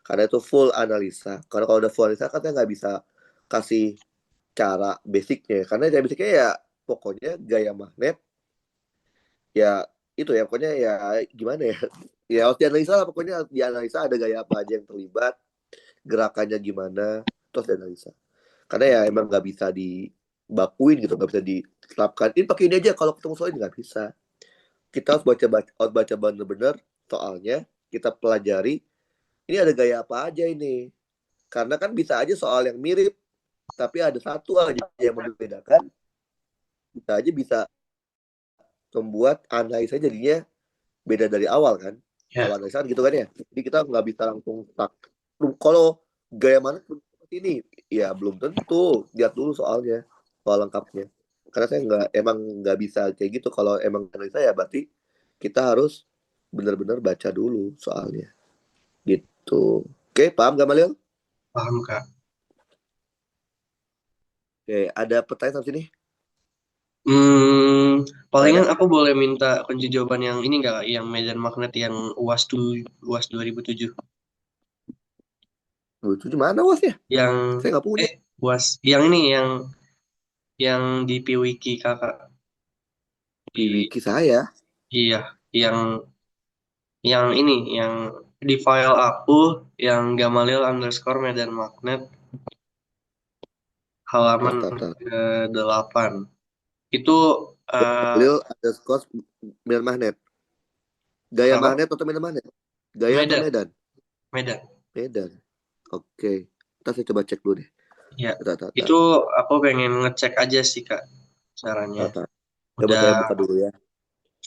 [SPEAKER 2] Karena itu full analisa. Karena kalau udah full analisa kan saya nggak bisa kasih cara basicnya. Karena cara basicnya ya pokoknya gaya magnet ya itu ya pokoknya ya gimana ya. Ya harus dianalisa lah, pokoknya harus dianalisa ada gaya apa aja yang terlibat, gerakannya gimana, terus dianalisa. Karena ya emang nggak bisa dibakuin gitu, nggak bisa diterapkan. Ini pakai ini aja kalau ketemu soal ini nggak bisa. Kita harus baca bener-bener soalnya, kita pelajari ini ada gaya apa aja ini. Karena kan bisa aja soal yang mirip, tapi ada satu aja yang membedakan. Bisa aja bisa membuat analisa jadinya beda dari awal kan. Kalau
[SPEAKER 1] ya.
[SPEAKER 2] analisa kan gitu kan ya. Jadi kita nggak bisa langsung stuck. Kalau gaya mana seperti ini, ya belum tentu. Lihat dulu soalnya, soal lengkapnya. Karena saya emang nggak bisa kayak gitu. Kalau emang analisa ya berarti kita harus benar-benar baca dulu soalnya. Gitu. Oke, paham gak Malil?
[SPEAKER 1] Paham, Kak.
[SPEAKER 2] Oke, ada pertanyaan sampai sini? Nggak ada?
[SPEAKER 1] Palingan aku boleh minta kunci jawaban yang ini nggak, Kak? Yang medan magnet yang UAS 2007.
[SPEAKER 2] Itu di mana wasnya?
[SPEAKER 1] Yang
[SPEAKER 2] Saya nggak punya.
[SPEAKER 1] UAS yang ini yang di Piwiki Kakak. Di
[SPEAKER 2] Wiki saya.
[SPEAKER 1] iya, yang ini yang di file aku yang Gamalil underscore medan magnet halaman
[SPEAKER 2] Tar, tar, tar.
[SPEAKER 1] ke-8. Itu
[SPEAKER 2] Lil underscore medan magnet. Gaya
[SPEAKER 1] apa?
[SPEAKER 2] magnet atau medan magnet? Gaya atau
[SPEAKER 1] Medan,
[SPEAKER 2] medan?
[SPEAKER 1] Medan.
[SPEAKER 2] Medan. Oke. Ntar saya coba cek dulu deh.
[SPEAKER 1] Ya,
[SPEAKER 2] Tar, tar, tar.
[SPEAKER 1] itu aku pengen ngecek aja sih, Kak, caranya.
[SPEAKER 2] Tar, tar. Coba
[SPEAKER 1] Udah,
[SPEAKER 2] saya buka dulu ya.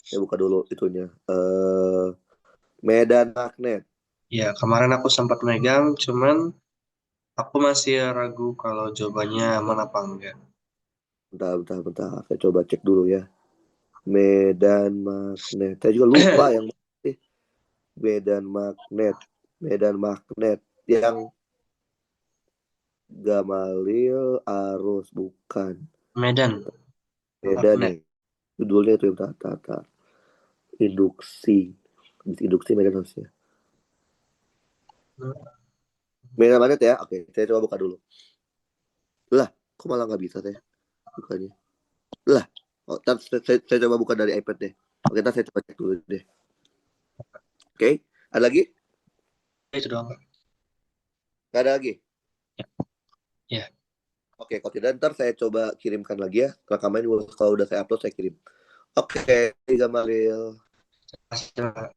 [SPEAKER 2] Saya buka dulu itunya. Medan magnet.
[SPEAKER 1] ya kemarin aku sempat megang, cuman aku masih ragu kalau jawabannya aman apa enggak.
[SPEAKER 2] Bentar, bentar, bentar. Saya coba cek dulu ya. Medan magnet. Saya juga lupa yang sih. Medan magnet. Medan magnet. Yang Gamalil arus bukan.
[SPEAKER 1] Medan
[SPEAKER 2] Medan
[SPEAKER 1] magnet.
[SPEAKER 2] nih. Judulnya itu yang tata. Induksi. Induksi Medan harusnya. Medan magnet ya. Oke, saya coba buka dulu. Lah, kok malah nggak bisa saya bukanya? Lah, oh, saya coba buka dari iPad deh. Oke, ntar saya coba cek dulu deh. Oke, ada lagi?
[SPEAKER 1] Itu doang, Kak.
[SPEAKER 2] Nggak ada lagi?
[SPEAKER 1] Ya, ya.
[SPEAKER 2] Oke, kalau tidak ntar saya coba kirimkan lagi ya. Rekaman kalau udah saya upload saya kirim. Oke, Gamalil.
[SPEAKER 1] Pasti, Kak.